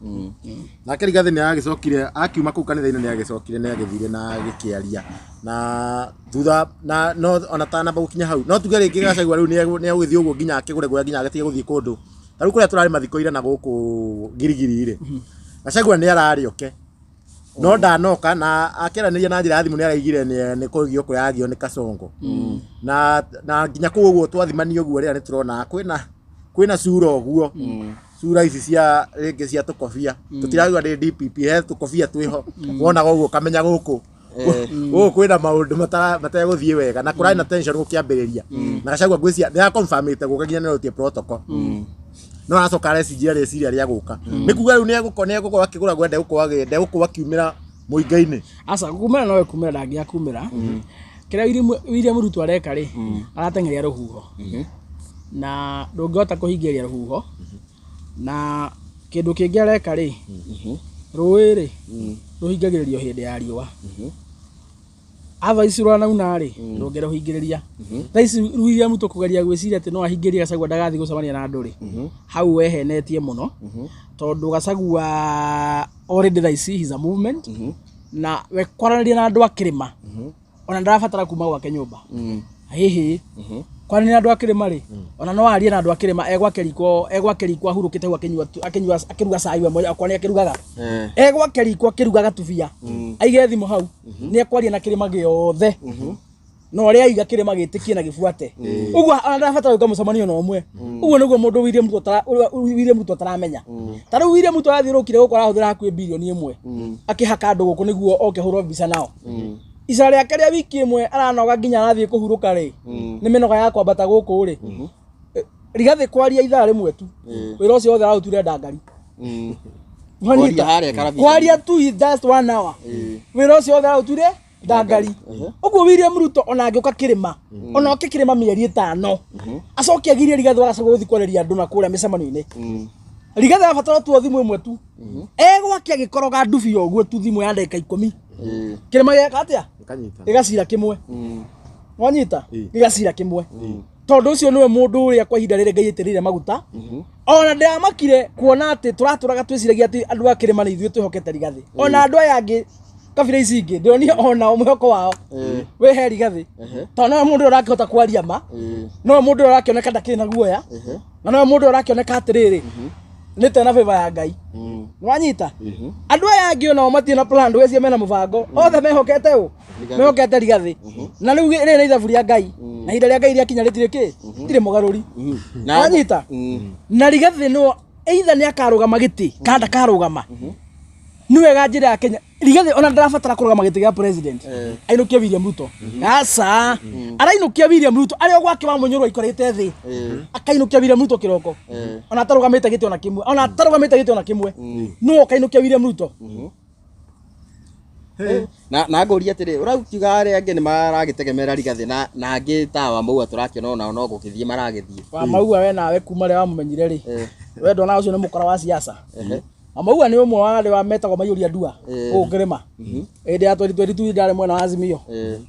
nake Rigathi ni agicokire akiuma ku kanitha-ini ni agicokire ni agithire na gikiaria na thutha na no ona tana gukinya hau no tuge ringi Gachagua riu ni agithie uguo nginya akigure gwa nginya agatige guthie kundu taru kuria turari mathiko ira na guku girigiri ri Gachagua ni ararioke no ndanoka na akeraniria na njira thimu ni araigire ni kugio ko yagio ni Kasongo na nginya ku uguo twathimanio uguo ria ni turona kwina sura uguo sura ici cia ringi cia tukofia tutiragwa ni DPP he tukofia twiho wona uguo kamenya guku kwina maundu mataguthie wega na kurari na tension gukiambiriria na Gachagua ngwiciria ni confirmite guka nginya ni rutie protocol no acoka reciria reciria ria guka ni kuga riu ni egukora akigura gwende guko akiumira muinga-ini asa kumira no kumira ndangia kumira kira William Ruto areka ri aratengeria ruhuho na ndungihota kuhingiria ruhuho na kindu kingi areka ri rui ri ruhingagiririo hindi ya riua ava icirwa nauna ri ndungera ruhingiriria thaisi William Ruto kugeria gwiciria ati no ahingirie Gachagua ndagathi gucemania na andu ri hau wehenetie muno tondu Gachagua already thaisi is a movement na we kwaraniria na andu akirima ona ndarabatara kuma gwake nyumba hihi kwaraniria na andu akirima ri ona no arie na andu akirima egwake riko ahurukite akinyua akiruga cai we moja kwani akirugaga egwake riko akirugaga tubia aige thimu hau ni ekwaria na kirima giothe no aria iga kirima gitikie na gibuate uguo anabatara gwika mucemanio no umwe uguo niguo mundu William Ruto taramenya taru William Ruto athirukire gukora huthira hakuhi bilioni 1 akihaka andu guku niguo oke hurwo mbica nao ica riake ria wiki imwe aranoga nginya arathie kuhuruka ri ni minoga ya kwambata guku ri Rigathi kwaria ithaa rimwe tu wira ucio wothe arauture ndangari kwaria tu just 1 hour wira ucio wothe arauture ndangari uguo William Ruto ona angioka kirima ona oke kirima mieri 5 acoke agirie Rigathi agacoka guthi kwareria andu na kuria micemano-ini Rigathi abatara tu thimu imwe tu egwakia gikoroga ndubi oguo tu thimu ya ndeka 10 kirima geka atia igacira kimwe wanyita igacira kimwe tondu ucio niwe mundu uria kwa ihinda rire Ngai itirire maguta ona ndamakire kuona ati turaturaga twiciragia ati andu akirima ni ithuĩ twihokete Rigathi ona andu aya angi kabira ici ingi ndionire ona umweko wao wehe Rigathi tondu no mundu urakihota kwaria ma no mundu urakioneka ndakina guoya na no mundu urakioneka atiriri ni tena favor ya Ngai wanyita andu aya angi ona matie na plan wecia mena mubango othe mehokete Rigathi na riu ri na ithabu ria Ngai na ihinda ria Ngai ria kinya ritire ki tire mugaruri wanyita na Rigathi no either ni akarugama giti kada karugama ni wega njira ya Kenya Rigathi ona ndarabatara kurugama giti gia president ainukia William Ruto asa arainukia William Ruto ari ogwake wa munyuru ikorete thi akainukia William Ruto kiroko ona tarugamite giti ona kimwe no akainukia William Ruto na ngoria atiri uraukiga ari angi ni maragitegemera Rigathi na angi tawa maua turakiona ona no gukithie maragithie wa maua we nawe kuma ria wamumenyire ri we ndona ucio ni mukora wa siasa Amaua ni umwe wa wale wa metagwo maiyuria ndua ngirima ende ya 2022 ndare mwena wa Azimio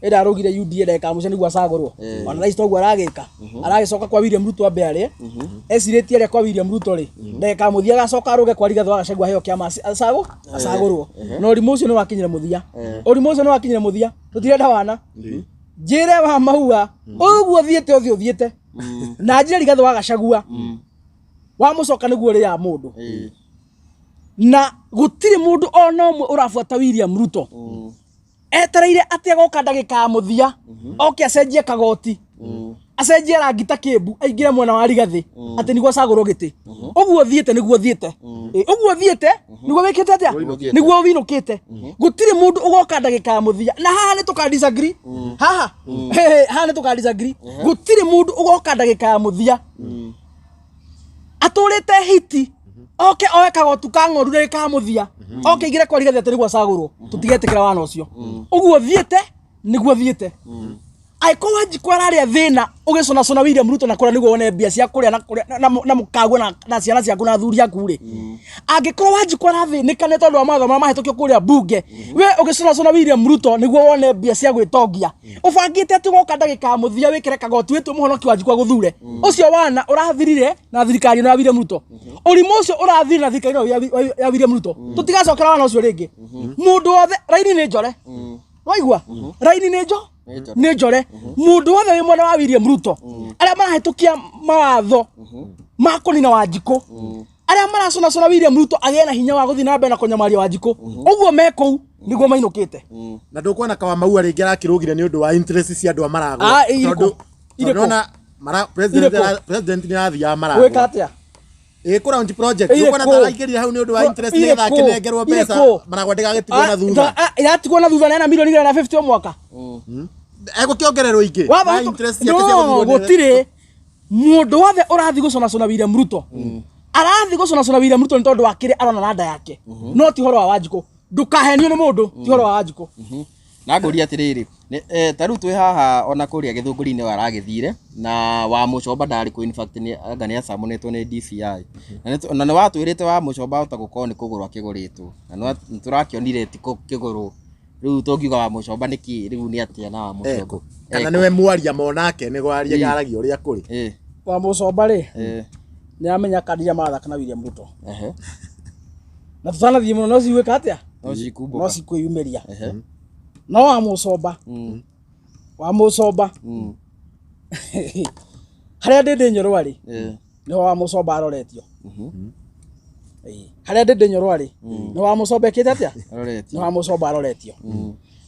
ende arugire UDA ndeka muceni gwa cagurwo ona rais toguo aragika aragicoka kwa William Ruto ambere esiritie ria kwa William Ruto ri ndeka muthia gacoka aruge kwa Rigathi agacagwa heo kiama acagurwo no urimu ucio ni wakinyire muthia tutirenda wana njire wa Maua uguo thiete uthiete na njire Rigathi agacagwa wa mucoka niguo ri ya mundu na gutire mundu ona umwe urafuata William Ruto etereire atia goka ndagika muthia oke acenjie kagoti acenjie rangi ta kimbu aingire mwena wa Rigathi ati niguo cagurwo giti uguo thiete niguo wikite atia niguo winukite gutire mundu ugoka ndagika muthia na haha ni tuka disagree haha ni tuka disagree gutire mundu ugoka ndagika muthia aturite hiti oke oe kagotu ka ng'ondu ri ka muthia oke igire kwa Rigathi ati niguo cagurwo tutigetikira wana ucio uguo thiete niguo thiete aiko wanjikwa raria thina ugisona William Ruto na kura niguo one mbia cia kuria na mukagwa na ciana ciaku na thuri yaku ri angikorwo wanjikwa rathinika ne tondu wa matho mahetokio kuria bunge we ugisona William Ruto niguo wone mbia cia gwitongia ubangite ati goka ndagika muthia wikire kagoti witu muhonoki wanjikwa guthure ucio wana urathirire na thirikari na William Ruto urimu ucio urathire na thirikari ya William Ruto tutigacokera wana ucio ringi mundu wothe raini ni njore waigua raini ni njore mundu wothe wi mwena wa William Ruto aria marahitukia mawatho makonina Wanjiku aria maracona William Ruto agie na hinya wa guthi na mbere na kunyamaria Wanjiku uguo meko niguo mainukite na ndukuona kawa Maua ringi arakirugire ni undu wa interest cia andu amarago tondu na president ni athia amarago weka atia kura on project ndukuona taraikiri hau ni undu wa interest ni getha kinengerwo mbeca marago ndigagitigwo na thutha iratigwo na thutha na milioni 150 o mwaka ego kiongererwo ingi na interest yake cia gutire mundu wothe urathi gucona William Ruto arathi gucona William Ruto ni tondu wa kire arona na nda yake no ti horo wa Wanjiku ndukahenio ni mundu ti horo wa Wanjiku na ngoria atiriri taru twi haha ona kuria githunguri-ini waragithire na wa mucomba ndari ku in fact ni anga ni acamunetwo ni DCI na ni watwirite wa mucomba utagukorwo ni kugurwa kiguritwo na turakionire ti kiguru riu tungiuga wa mucomba niki riu ni atia na wa mucomba kana niwe mwaria monake ni gwaria garagia uria kuri wa mucomba ri ni amenya kadia mathaka na William Ruto na tutanathie muno no ciweka atia no cikuyumeria no wa mucomba haria ndindi nyorwa ri ni wa mucomba aroretio haria ndindi nyorwa ri ni wa mucomba ekite atia ni wa mucomba aroretio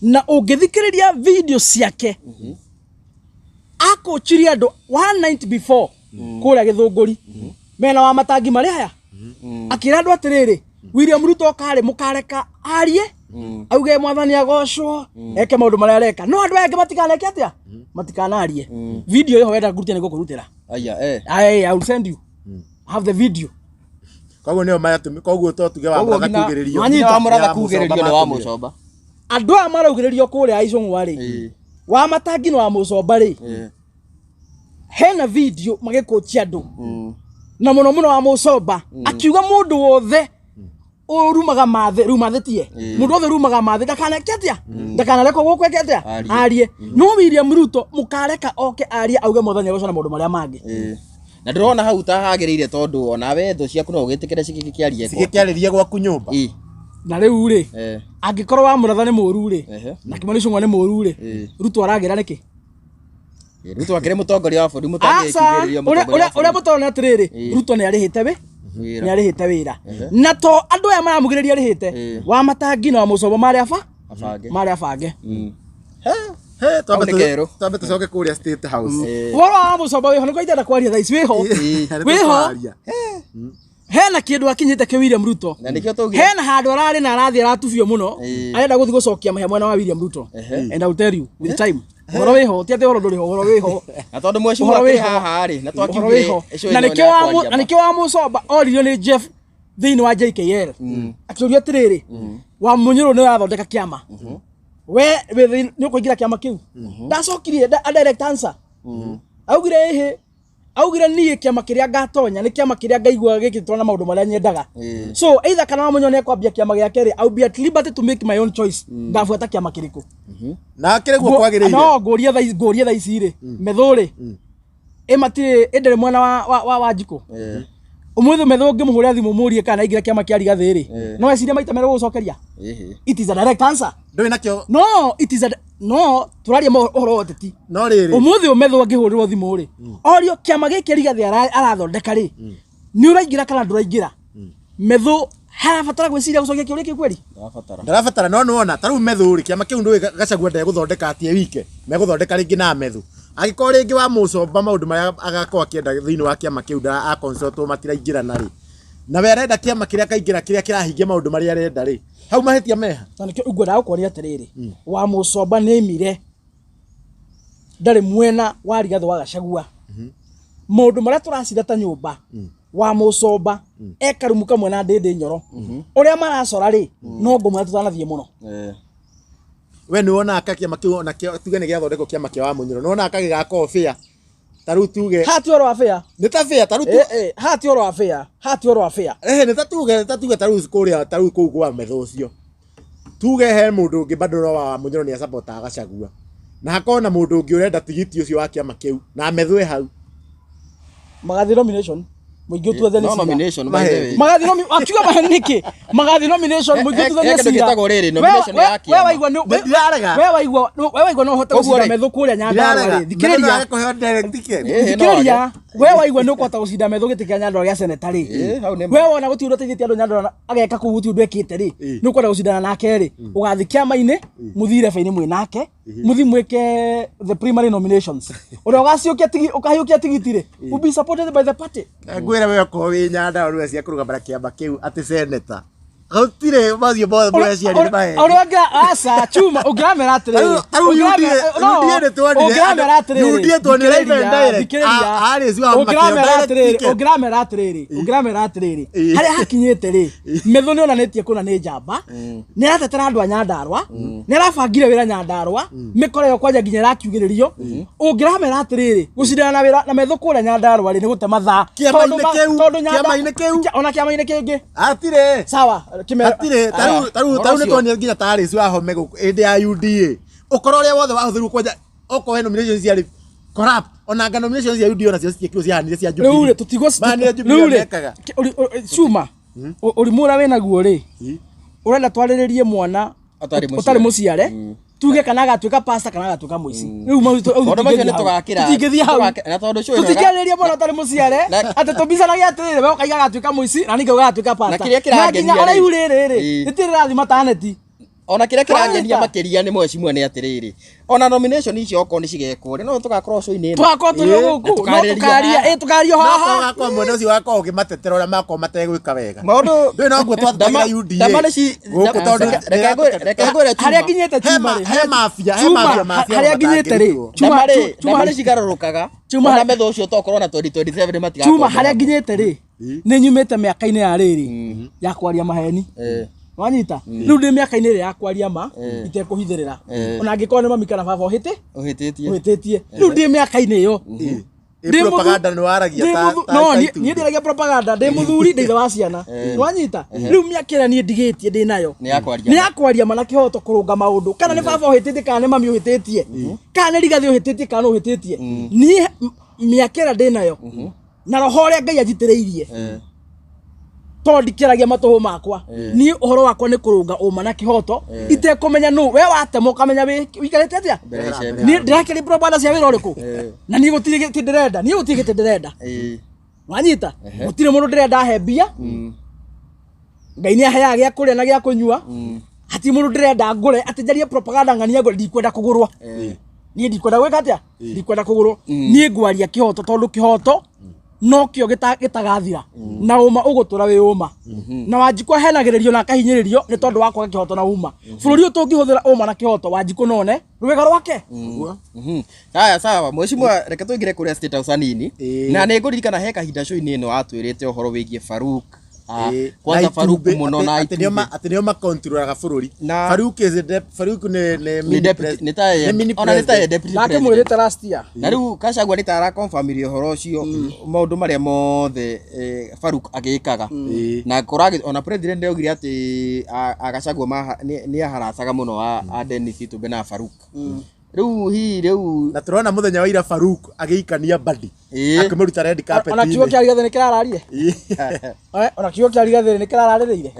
na ungithikiriria video ciake acoachirie andu one night before kuria Githunguri mena wa matangi mari aya akira andu atiriri William Ruto kare mukareka arie auge mwathani agocwo eke maundu maria areka no andu enge matikaneke atia matikanarie video iho wenda kurutia niko kurutira I will send you have the video koguo nio mayatumi koguo to tuge wa muratha kugiririo wa muratha kugiririo ni wa mucomba andu a maraugirerio kuria Icung'wa ri wa matangi no wa mucomba ri hena video magikochia andu na muno muno wa mucomba akiuga mundu wothe urumaga mathe riu mathetie mundu wothe rumaga mathe ndakaneke atia ndakanareko guku eke atia arie no William Ruto mukareka oke arie auge muthenya ucio na maundu maria mangi na ndirona hau ta hagirire tondu ona wetho ciaku no ugitikire cikikiaririe gwaku nyumba na riu ri angikorwo wa muratha ni muru ri na Kimani Ichung'wa ni muru ri Ruto aragira niki Ruto akire mutongoria wa bodi mutangikigiririo uria mutona atiriri Ruto ni arihite we ni arihite wira na to andu aya maramugiriria arihite wa matangi na wa mucomba mari abange Tambe tucoke kuria State House woro wa mucomba wiho niko itenda kwaria thaici wiho hena kindu akinyite ke William Ruto hena handu arari na arathi aratubio muno arenda guthi gucokia mahia mwena wa William Ruto and I will tell you with time horo wiho tiate horo nduri horo wiho na tondu mweshimura ri haha ri na twakiugire na nikio wa mucomba oririo ni Jeff thiini wa JKL akiuria atiriri wa munyuru ni wathondeka kiama we ni ukuingira kiama kiu ndacokirie a direct answer augire nie kiama kiria ngatonya ni kiama kiria ngaigua gikitwa na maundu maria nyendaga so either kana munyo ne kwambia kiama gia keri I'll be at liberty to make my own choice ngafuata kiama kiriku na kirego kwagiriire no ngoria thaici ri methuri imatire endere mwana wa Njiko umwithe metho ngimuhuria thimu murie kana igira kiama kia rigathi ri no eciria maita mero gucokeria it is a direct answer ndoi nakio no it is a no turaria mohoro oteti no riri umuthe umetho ngihurirwo thimu ri orio kiama giki rigathi arathondeka ri ni uraingira kana nduraingira metho harabatara gwiciria gucokia kiuria kiu kweri ndarabatara no nuona taru metho ri kiama kiu ndoi Gachagua ndege guthondeka atie wike meguthondeka ringi na metho agikoo ringi wa mucomba maundu maria agakorwo akienda thiini wa kiama kiu nda a consult matiraingirana ri na we arenda kiama kiria kaingira kiria kirahingia maundu maria arenda ri hau mahetia meha na nikio ugwenda gukoria atiriri wa mucomba ni mire ndari mwena wa rigathi wa Gachagua maundu maria turacira ta nyumba wa mucomba ekarumu kamwe na ndindi nyoro uria maracora ri no ngomwe tutanathie muno we ni wona akakiama kiu na tuge ni giathondeko kiama kia wa munyuro nona akagiga kofia taru tuge hati oro afia ni ta fia taru hati oro afia ni ta tuge taru kuria taru ku kwa metho ucio tuge he mundu ngi bado no wa munyuro ni support Gachagua na hakona mundu ngi urenda tigiti ucio wa kiama kiu na methwe hau magathi nomination muingi tu theni nomination by the way magathi nomination atiga maheniki magathi nomination muingi tu theni sira kitagwo riri nomination ya kiama wewe waigwa no hota gucinda metho kuria Nyandarua ri thikiriria wewe waigwa no kota gucinda metho gitikia Nyandarua ya seneta ri wewe ona guti uroteithia andu Nyandarua ageka ku guti undu ekite ri no kwenda gucindana nake ri ugathi kiama-ini muthire faini mwinake muthi mwike the primary nominations uri ukahiukia tigiti ri will be supported by the party ngwira we ko wi Nyandarua cia kurugambira kiama kiu ati senator Hautire mazio boa boa cia ni bae. Oronga asa chuma ugramera atrere. Ugramera atrere. Udie to ni live direct. Ari zwa ugramera atrere. Hari hakinyete ri. Metho ni onanetie kuna ni njamba. Ni ratetera andu a Nyandarua. Ni rabangire wira Nyandarua. Mikore yo kwanja nginya rakiugiririo. Ugramera atrere. Gucindana na wira na metho kura Nyandarua ri ni gute mathaa. Kiama-ine keu. Ona kiama-ine kingi. Atire. Sawa. Atire taru ni toni nginya tari cio ahome guku indi ya UDA ukoro ria wothe wahuthiru kwanja oko he nominations cia corrupt ona nga nominations cia UDA ona cio ciekirwo cia hanire cia Jubilee ule tutigosmekaga Chuma uri mura wena guo ri urenda twariririe mwana utari muciare tuge kana gatuika pasta kana gatuika muici riu maundu macio ni tugakira tigithia hau na tondu cyo tutikaririe mwana utari muciare ate tubicanagia atirire we ukaiga gatuika muici na ninge ugatuika pasta na kiria kirangenia ara iuriri ri itirirathi mataneti ona kire kirangenia makiria ni mwecimwe ni atiriri ona nomination icio oko ni cigekwo no tugakorwo show-ini ino twako turi guku no tukaria haha wako mwene ucio wako ugimatetera uria mako mategwika wega maundu ndui no guo twathagira UDA damane ci reke ngwire haria nginyete chuma ri he mafia haria nginyete ri damane cigarurukaga chuma metho ucio tokorwo na 2027 matiga chuma haria nginyete ri ni nyumite miaka-ini ya riri ya kwaria maheni wanyita riu ndi miaka-ini ri ya kwaria ma itekuhithirira ona angikorwo ni mami kana baba uhititie riu ndi miaka-ini iyo propaganda ni waragia ta no ni ndiragia propaganda ndi muthuri ndi wa ciana wanyita riu miaka-ira ni ndigitie ndi nayo ni akwaria mana kihoto kurunga maundu kana ni baba uhititie kana ni mami uhititie kana ni rigathi uhititie kana uhititie ni miaka-ira ndi nayo na roho ria Ngai ajitiriirie to ndikiragia matuhu makwa ni uhoro wakwa ni kurunga uma na kihoto itekumenya nu we watemo kamenya wikarete atia ni ndirakiri propaganda cia wira uriku na ni gutire ndirenda ni gutire ndirenda wanyita gutire mundu ndirenda hebia Ngai ni aheaga gya kuria na gya kunyua hati mundu ndirenda ngure atijarie propaganda ngania ngure ndikwenda kugurwa ni ndikwenda gwika atia ndikwenda kugurwa ni ngwaria kihoto tondu kihoto no kio gitagathira na uma ugutura wi uma na Wanjiku henagiririo na akahinyiririo ni tondu wakwa kihoto na uma bururi utungihuthira uma na kihoto Wanjiku none rwega rwake haya sawa mweshimwa reke tuingire kuria State House anini na ni nguririkana he kahinda show-ini ino atwirite uhoro wigie Farouk kwanza Farouk muno na atenio ma controlaga bururi Farouk ni deputy ona ni ta deputy nake mwirite last year na riu Gachagua ni tara confirm horo ucio maundu maria mothe Farouk agikaga na kuragi ona president ndegire ati Gachagua ni aharacaga muno a Dennis Tumbe na Farouk riu na turona muthenya wa ira Farouk agiikania badi akimuruta red carpet ona kiugo kia rigathe ni kirararie ona kiugo kia rigathe ni kiraraririire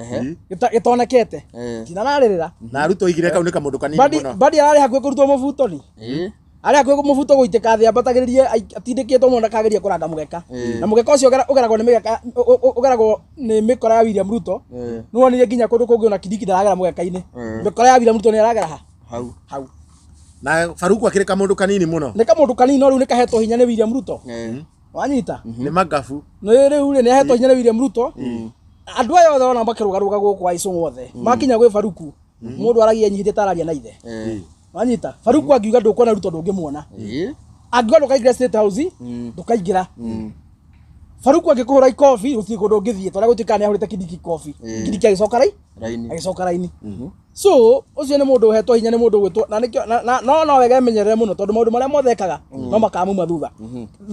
gitonekete kinararirira na ruto igire kau ni kamundu kanini muno badi arari hakwe kurutwo mubuto ni ari hakwe mubuto guitika thi ambatagiririe atindikitwo mundu akageria kuranga mugeka na mugeka ucio ugeragwo ni migeka ugeragwo ni mikora ya William Ruto no ni nginya kundu kungi ona kidiki ndaragera mugeka-ini mikora ya William Ruto ni aragera hau na Farouk akire kamundu kanini muno ni kamundu kanini no riu ni kahetwo hinya ni William Ruto wanyita ni magafu no riu ni ahetwo hinya ni William Ruto andu ayo othe ona makirugaruga guku aicu othe makinya gwi Farouk mundu aragia nyihite tararia na ithe wanyita Farouk angiuga ndukona Ruto ndungimuona angiuga ndukaingira State House ndukaingira Farouk angikuhura ikofi uti kundu ngithie tora gutikane ahurite kidiki kofi kidiki agicoka raini so ucio ni mundu uhetwo hinya ni mundu gwitwo na no wega menyerere muno tondu maundu maria mothekaga no makamuma thutha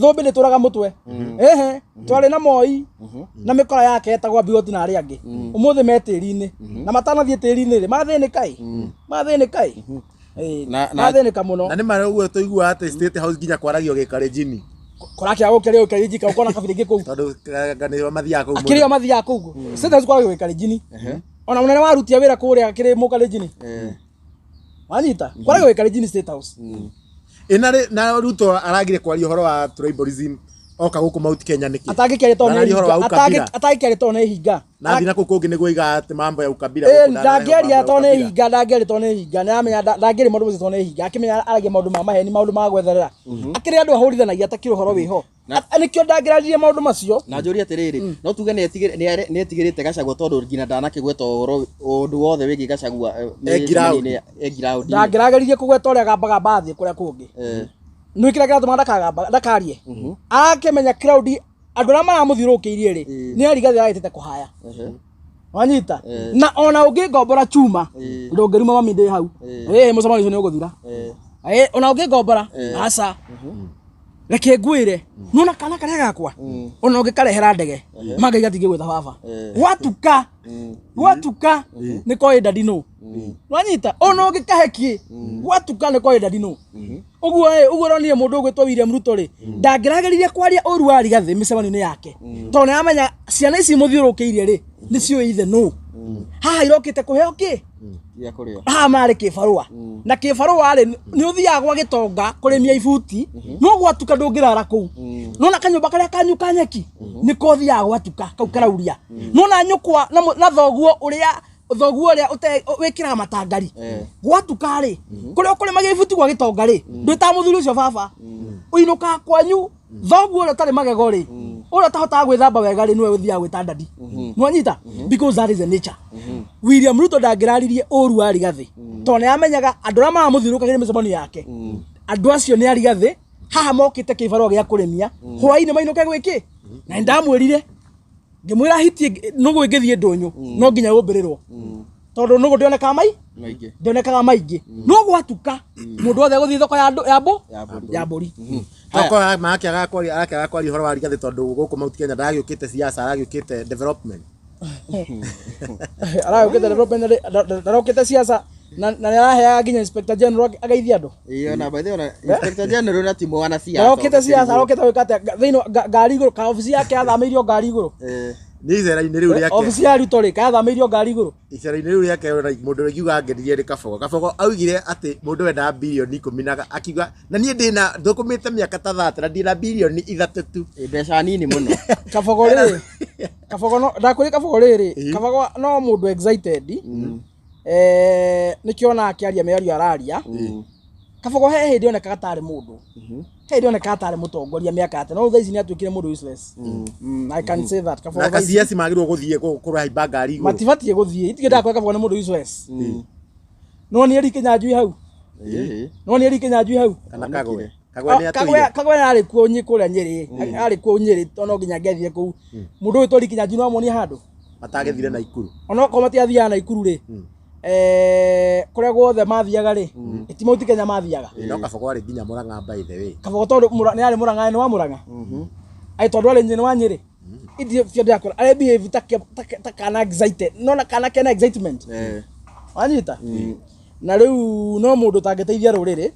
thumbi ni turaga mutwe twari na Moi na mikora yake etagwa Bioti na ari angi umuthi metiri-ini na matanathie tiri-ini ri mathinikai mathĩnĩka mũno na nĩ mara ũguo tũigua ati State House nginya kwaragio gĩkarĩnjini kũrakĩa gũkĩrĩo gĩkarĩnjika ũkona kabiri gĩkũu tondũ nĩo mathiaga kũu akĩrĩo mathiaga kũu State House kwaragio gĩkarĩnjini ona mũnene warutia wĩra kũrĩa kĩrĩ mũkarĩnjini wanyita kwaragio gĩkarĩnjini State House na Ruto aragire kwaria ũhoro wa tribalism oka guku Mount Kenya niki atagĩkĩarĩ tone hinga na thina kũkũ kũngĩ nĩguo iga ati mambo ya ukabila ndangĩaria tone hinga nĩamenya ndangĩrĩ maũndũ macio tone hinga akĩmenya aragia maũndũ ma maheni maũndũ ma gwetherera akĩrĩ andũ ahũrithanagia atakĩrĩ ũhoro wĩho nĩkĩo ndangĩraririe maũndũ macio na njũria atĩrĩrĩ no tuge nĩetigĩrĩte Gachagua tondũ nginya ndanakĩgweta ũndũ wothe wĩgiĩ Gachagua ndangĩrageririe kũgweta ũrĩa gambagamba athiĩ kũrĩa kũngĩ nĩ kĩrĩa kĩratũma ndakarie akĩmenya crowd andũ arĩa maramũthiũrũrũkĩirie rĩ nĩ Rigathi aragĩtĩte kũhaya wanyita na ona ũngĩngombora chuma ndũngĩruma mami ndĩ hau mũcemanio ũcio nĩ ũgũthira ona ũngĩngombora aca reke ngwĩre nona kana karĩa gakwa ona ũngĩkarehera ndege Mangai gatingĩgwĩta baba gwatuka nĩ koĩ ndandino wanyita ona ũngĩkahekie gwatuka nĩ koĩ ndandino ũguo ronire mũndũ ũgwĩtwo William Ruto rĩ ndangĩrageririe kwaria ũru wa Rigathi mĩcemanio-inĩ yake tondũ nĩamenya ciana ici mũthiũrũrũkĩirie rĩ nĩcio ithe no haha irokĩte kũheo kĩ haha marĩ kĩbarũa na kĩbarũa rĩ nĩ ũthiaga gwa gĩtonga kũrĩmia ibuti no gwatuka ndũngĩrara kũu nona kanyũmba karĩa kanyuka nyeki nĩko ũthiaga gwatuka kau karauria nona nyũkwa na thoguo ũrĩa thoguo ria wikira matangari gwatuka ri kuria ukuri magibuti gwa gitonga ri ndwita muthuri ucio baba uinuka kwanyu thoguo ria tari magego ri uria tahota gwithamba wega ri niwe uthia gwita ndadi nwanyita because that is the nature William Ruto ndangiraririe uru ari gathi to ne amenyaga andu ra maramuthirukagira micemani yake andu acio ni ari gathi haha mokite kibaro gia kurimia hwaini mainuke gwiki na ndamwirire ngimwira hitie nugu ngithie ndunyu no nginya umbirirwo tondu nugu ndioneka maingi ndionekaga maingi no gwatuka mundu othe guthie thoko ya mburi thoko make agakwari horo wa rigathi tondu guku Mount Kenya ndaragiukite siasa aragiukite development aragiukite development ndaragiukite siasa na naraheaga nginya inspector general agaithia andu iyo na by the way inspector general na timo wana siasa arokite siasa arokite wikate thino ngari iguru ka ofisi yake athamirio ngari iguru ni icera-inĩ riu riake ofisi ya Ruto ri kathamirio ngari iguru icera-inĩ riu riake mundu akiuga ngenirie ri Kabogo augire ati mundu wenda bilioni 10 akiuga na nie ndina ndukumite miaka ta 30 na ndina bilioni 3 tu mbeca nini muno Kabogo no ndakuri Kabogo riri Kabogo no mundu excited nikiona akiaria meario araria Kabogo he hindi onekaga tari mundu hindi onekaga tari mutongoria miaka ate no thaici ni atuikire mundu useless I can say that Kabogo na kasiasi magirwo guthie kuraiba ngari iguru matibatie guthie itige ndakora Kabogo ni mundu useless no ni eri kinyanjui hau no ni eri kinyanjui hau kana Kagwe ni ari kuo nyikuria Nyeri ari kuo Nyeri tono nginya ngethie ku mundu uyu tori kinyanjui no amoni handu matagethire na ikuru ono ko matiathia na ikuru ri kuria guothe mathiaga ri Mount Kenya mathiaga no Kabogo ari nginya Murang'a by the way Kabogo tondu ni ari Murang'a ni wa Murang'a ai tondu ari njini wa Nyeri idio fiodo yakora ari behave ta kana excited no na kana kena excitement wanyita na riu no mundu tangeteithia ruriri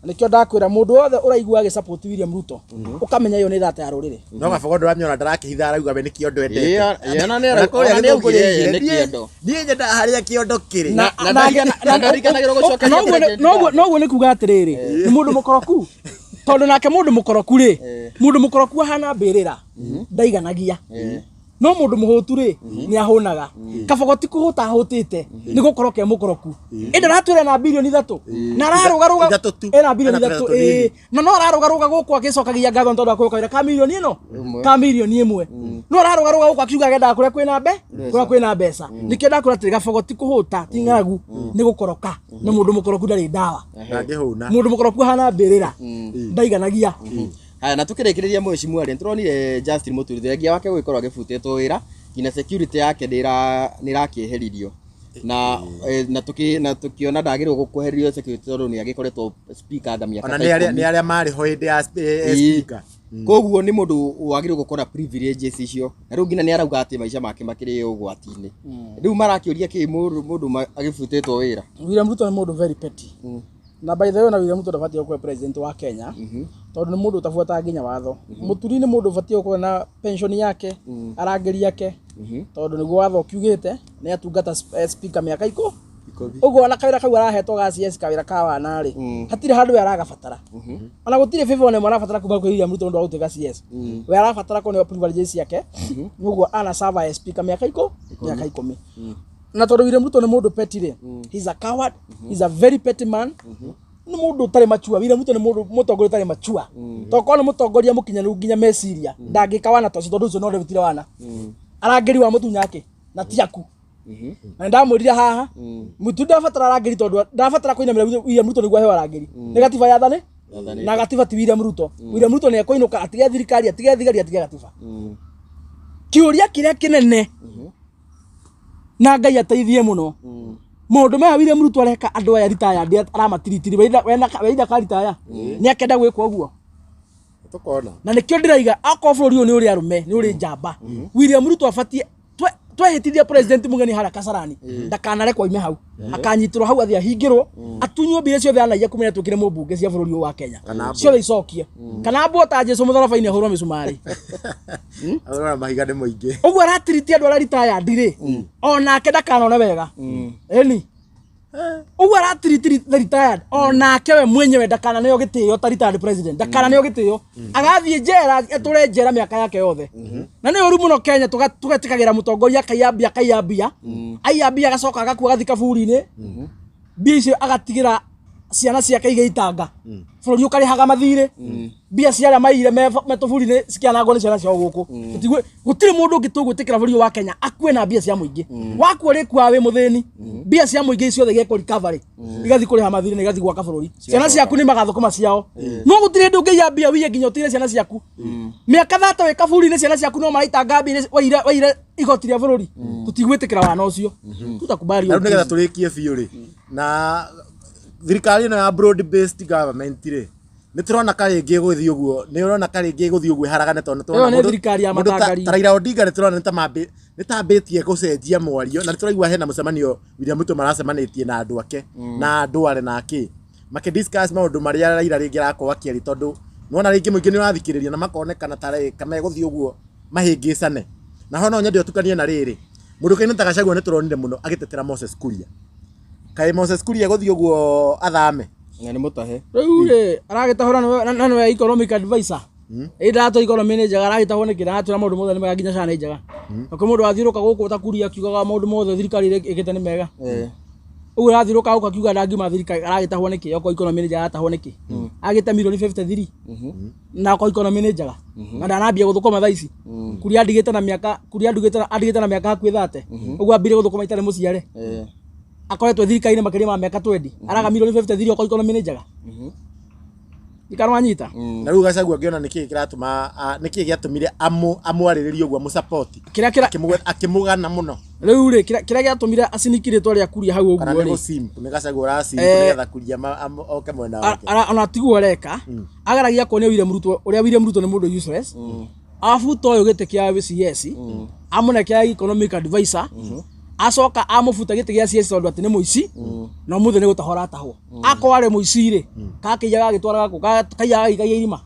nikio ndakwira mundu othe uraigua agi support William Ruto ukamenya iyo ni thata ya ruriri no Kabogo nduramiona ndarakihitha arauga we ni kiondo endete na ni araugire ni kiondo nie nyenda haria kiondo kiri na ndarikanagira gucokeria no ni kuga atiriri ni mundu mukoroku tondu nake mundu mukoroku ri mundu mukoroku hana mbirira ndaiganagia no mundu muhutu ri ni ahunaga Kabogo ti kuhuta ahutite ni gukoroke mukoroku ende ratwira na bilioni 3 na rarugaruga ena bilioni 3 na no rarugaruga guku agicokagia ngatho tondu akwira ka milioni ino ka milioni 1 no rarugaruga guku akiuga genda kuria kwina mbeca nikio ndakura ati Kabogo ti kuhuta ti ng'aragu ni gukoroka ni mundu mukoroku ndari ndawa ndangihuna mundu mukoroku hana mbirira ndaiganagia haya na tukirikiria mheshimiwa ri turonire Justin Muturi thengia wake guikorwo agibutitwo wira ngina security yake nirakiheririo na tukiona ndagirwo gukuheririo security tondu ni agikoretwo speaker ngamia ona ni aria mari ho hindi ya speaker koguo ni mundu wagirwo gukora privileges icio na riu ngina ni arauga ati maisha make makiri ugwati-ini riu marakiuria ki mundu agibutitwo wira William Ruto ni mundu very petty na by the way na William Ruto ndabatie kuwa president wa Kenya tondu ni mundu utafuata nginya watho Muturi ni mundu ubatie kuwa na pension yake arangeri yake tondu niguo watho kiugite ni atungata speaker miaka iko ugo ona kawira kau arahetwo ga CS kawira ka wana ri hatire handu aragabatara ona gutire favor ne marabatara kuma kwa William Ruto ndo autuga CS we arabatara ko ne privilege yake niguo ana serve speaker miaka iko miaka 10 na tondu William Ruto ni mundu petty ri he's a coward he's a very petty man ni mundu tari machua William Ruto ni mundu mutongoria tari machua to ko ni mutongoria mukinyanu nginya meciria ndangikawana to tondu ucio no ndebutire wana arangeri wa mutunya yake na tiaku na ndamurira haha mutu ndabatara arangeri tondu ndabatara kuinamira William Ruto niguo hewa arangeri negativa ya thane na gatiba ti William Ruto ni ekoinuka atige thirikari atige thigari atige gatiba kiuria kiria kinene na Ngai ateithie muno mundu maya William Ruto areka andu aya retire aramatiriti wenda ka retire ni akenda gwikwa uguo tukona na nikio ndiraiga akwa bũrũri ũyũ ni uri arume ni uri njamba William Ruto abatie twehitithia president Mugeni Haraka Kasarani ndakanarekwo ime hau akanyitirwo hau athia hingirwo atunywo mbire ciothe anaia kumenya tukire mũmbunge cia bũrũri ũyũ wa Kenya ciothe icokie kana mbota Jesu mutharabaini ahurwo micumari arora mahiga ni muingi uguo aratiritia andu ara retire ndire ona ke ndakanone wega eni Ugu aratiri retired onake we mwenyewe ndakana neo gitio ta retired president ndakana neo gitio agathie njera ature njera miaka yake yothe na ni uru muno Kenya tugatikagira mutongoria kayambia ayambia agacoka agakua gathika buri-ini bici agatigira ciana ciake igaitanga bururi ukarihaga mathire bia ciaria maire metuburi-ini cikianangwo ni ciana ciao guku gutiri mundu ungi tugwitikira bururi wa Kenya akue na bia cia muingi wakua rikua wi muthini bia cia muingi ciothe geko recovery igathi kuriha mathire ni igathi gwaka bururi ciana ciaku ni magathukuma ciao no gutiri ndu ngiyambia wiye nginya utire ciana ciaku miaka 30 wika buri-ini ciana ciaku no maraitanga bia waire igoti ria bururi tutigwitikira wana ucio tutakubali na nigetha turikie biu ri na thirikari no ya broad based government ri ni turona karingi guthi uguo ni urona karingi guthi uguo haragane tondu turona thirikari ya matangari Raila Odinga ni turona ni tambitie gucenjia mwario na turaigua hena mucemanio William Ruto maracemanitie na andu ake na andu are nake make discuss maundu maria Raila ringi arakorwo akiari tondu nona ringi muingi ni urathikiriria na makonekana tare kama guthi uguo mahingicane na hono nyende otukanie na riri mundu kaina ta Gachagua ni turonire muno agitetera Moses Kuria kai Moses Kuria guthi uguo athame ni mutahe riu ri aragitahura na we economic advisor ida to economy ni njega aragitahura kira atira maundu mothe ni mega nginya cana njega ko mundu athiruka guku utakuria kiugaga maundu mothe thirikari igite ni mega ugu athiruka guku kiuga ndangi ma thirikari aragitahura niki ko economy ni njega atahura niki agita milioni 53 na ko economy ni njega na ndanambia guthukuma thaici kuria ndigite na miaka adigite na miaka hakuhi 30 ugu ambire guthukuma itare muciare akoretwo thirikari-ini makiria ma miaka 20 araga milioni 53 ko economy ni njega ikarwa nyita na riu Gachagua ngiona niki kiratuma niki giatumire amwariririe uguo musupport kira akimugana muno riu ri kira giatumire acinikiritwo ria kuria hau uguo ri ni Gachagua rasimp nigetha kuria oke mwena wake ona tiguo reka agaragia kuonia William Ruto ni mundu useless afuta uyu gite kia CS amunekia economic advisor acoka amufuta gite gia CS tondu ati ni muici no muthe ni gutahora atahwo akware muici ri kakiyaga gitwara gako kaiyaga ikai irima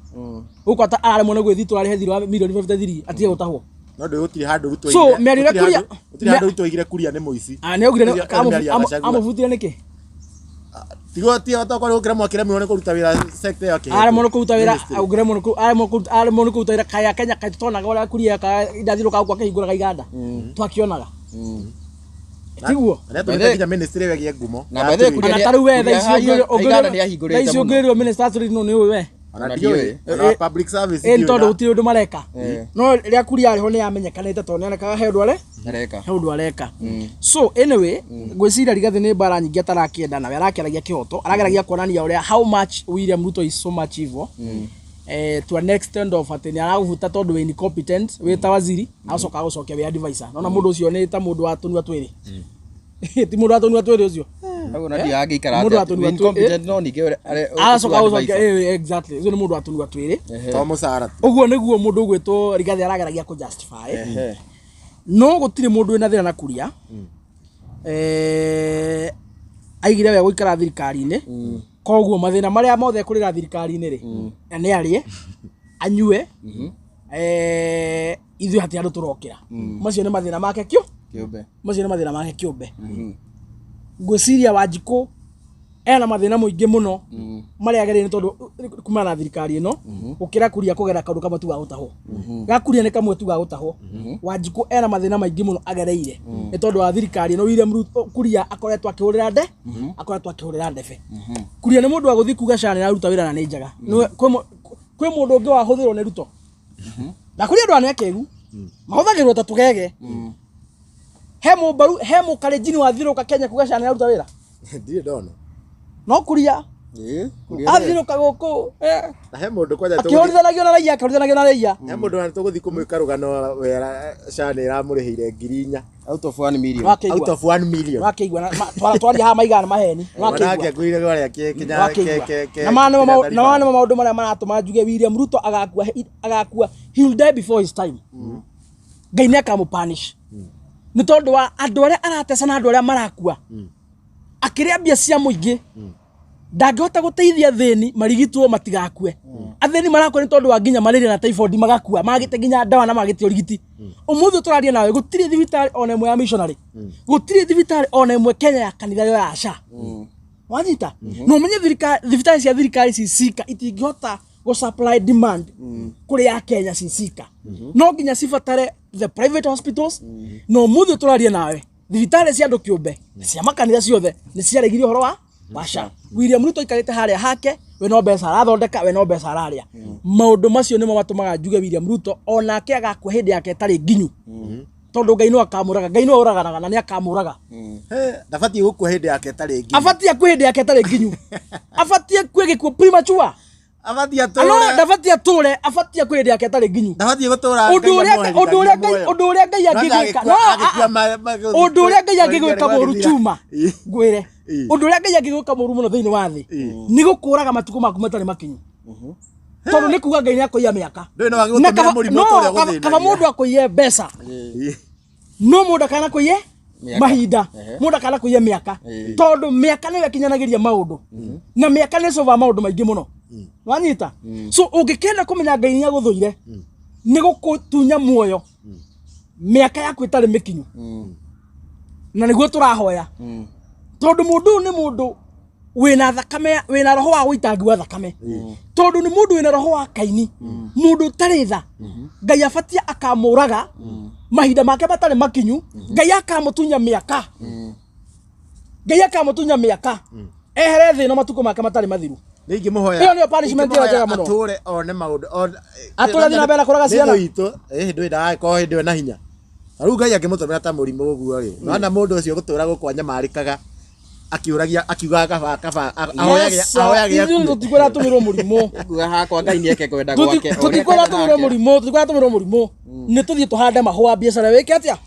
uko ta aremo ne gwithi twari hethirwa milioni 53 atige gutahwo no ndu gutiri handu Ruto so merire kuria gutiri handu Ruto igire kuria ni muici ne ugire amufutire niki tigo ti atoko ri ukira mwakire mwone kuruta wira sector yake aremo no kuruta wira ugire aremo no kuruta wira kaya Kenya kaitonaga ora kuria ka idathiruka gukwa kihingura iganda twakionaga tiguo na tumekinya ministry wegie ngumo na bethe kuria taru we thaisi ungirwo minister turi no ni we ana ndiwe na public service ndio ndo utiri undu mareka no ria kuria ariho ni amenyekanite to ni onekaga he undu areka so anyway gwiciria rigathi ni bara nyingi atarakienda na we arakeragia kihoto arageragia kuonania uria how much William Ruto is so much evil to an extent of atini aragufuta tondu we incompetent we ta waziri acoka gucokia we advisor nona mundu ucio ni ta mundu wa tunua twiri ti mundu wa tunua twiri ucio agona ndi agikara ati incompetent no ninge acoka gucokia exactly ucio ni mundu wa tunua twiri to musara uguo niguo mundu ugwitwo rigathi arageragia ku justify no gutire mundu wina thina na kuria aigire we guikara thirikari-ini koguo mathina maria mothe kurira thirikari-ini ri ni arie anyue ithu hati andu turokira macio ni mathina make kiumbe macio ni mathina make kiumbe ngwiciria Wanjiku ena mathina muingi muno maria agerire tondu kumana na thirikari ino ukira kuria kugera kaundu kamwe tu ga gutahwo gakuria ni kamwe tu ga gutahwo Wanjiku ena mathina maingi muno agereire ni tondu wa thirikari ino William Ruto kuria akoretwo akihurira ndebe kuria ni mundu wa guthi kuga cana na ruta wira na ni njaga kwi mundu ungi wahuthirwo ni Ruto na kuria andu ane akegu mahuthagirwo ta tugege he mukalenjini wathiruka Kenya kuga cana na ruta wira ndiye ndona no kuria athiruka guku na he mundu kwaja akihurithanagia na raia he mundu wa tuguthi kumwika rugano wera cana iramurihire 4,000 out of 1 million out of 1 million wakeigwa twari ha maigana maheni wakeigwa kuire gwaria kinya na maana maundu maria maratuma njuge William Ruto agakua he will die before his time Ngai ni akamupanish ni tondu wa andu aria aratesa na andu aria marakua akiria mbia cia muingi ndangĩhota gũteithia thĩni marigitwo matigakue. Athĩni marakua nĩ tondũ wa nginya malaria na typhoid magakua magĩte nginya ndawa na magĩte ũrigiti. Ũmũthĩ tũraria nawe gũtirĩ thibitarĩ ona ĩmwe ya missionary, gũtirĩ thibitarĩ ona ĩmwe Kenya ya kanitha yo ya SHA. Wanyita no menye thibitarĩ cia thirikari cicika itingĩhota supply demand kũrĩ ya Kenya cicika. No nginya cibatare the private hospitals. No mũthĩ tũraria nawe thibitarĩ cia andũ kĩũmbe cia makanitha ciothe nĩ ciaregirie ũhoro wa SHA. William Ruto ikarĩte harĩa hake, we no mbeca arathondeka, we no mbeca ararĩa. Maũndũ macio nĩmo matũmaga njuge William Ruto onake agakua hĩndĩ yake ĩtarĩ nginyu. Tondũ Ngai no akamũraga, Ngai no oraganaga na nĩ akamũraga. Ndabatiĩ gũkua hĩndĩ yake ĩtarĩ nginyu. Abatiĩ akue hĩndĩ yake ĩtarĩ nginyu. Abatiĩ akue gĩkuũ premature. Abatiĩ atũre. Ano ndabatiĩ atũre, abatiĩ akue hĩndĩ yake ĩtarĩ nginyu. Ndabatiĩ gũtũra. Ũndũ ũrĩa Ngai angĩgwĩka. Ũndũ ũrĩa Ngai angĩgwĩka mũru chuma. Ngwĩre. Ũndũ ũrĩa Ngai angĩgwĩka mũru mũno thĩinĩ wa thĩ. Nĩ gũkũraga matukũ maku matarĩ makinyu. Tondũ nĩ kuga Ngai nĩ akũiya mĩaka. Kaba mũndũ akũiye mbeca. No mũndũ kana kũiye mahinda. Mũndũ kana kũiye mĩaka. Tondũ mĩaka nĩyo ĩkinyanagĩria maũndũ. Na mĩaka nĩ solve maũndũ maingĩ mũno. Wanyita? So ũngĩkenda kũmenya Ngai nĩ agũthũire nĩ gũkũtunya muoyo mĩaka yaku ĩtarĩ mĩkinyu. Na nĩguo tũrahoya. Tondũ mũndũ nĩ mũndũ wĩna thakame, wĩna roho wa gũitangi wa thakame. Tondũ nĩ mũndũ wĩna roho wa Kaini. Mũndũ ũtarĩ tha. Ngai abatiĩ akamũraga mahinda make matarĩ makinyu. Ngai akamũtunya mĩaka. Ngai akamũtunya mĩaka. Ehere thĩ no matukũ make matarĩ mathiru. Nĩngĩ mũhoya. Iyo nĩyo punishment ĩyo njega mũno. Atũre one maũndũ. Atũre thĩ na mbere kũraga ciana. Ndũĩ ndagakorwo hĩndĩ ĩyo na hinya. Rĩu Ngai angĩmũtũmĩra ta mũrimũ ũguo rĩ. Nona mũndũ ũcio gũtũra gũkũ anyamarĩkaga akiuragia akiugaga kaba ahoyage ithuĩ tũtikwĩra atũmĩrwo mũrimũ. Nguga hakwa Ngai nĩ eke kwenda gwake. Tũtikwĩra atũmĩrwo mũrimũ. Nĩ tũthiĩ tũhande mahũa biacara wĩke atĩa?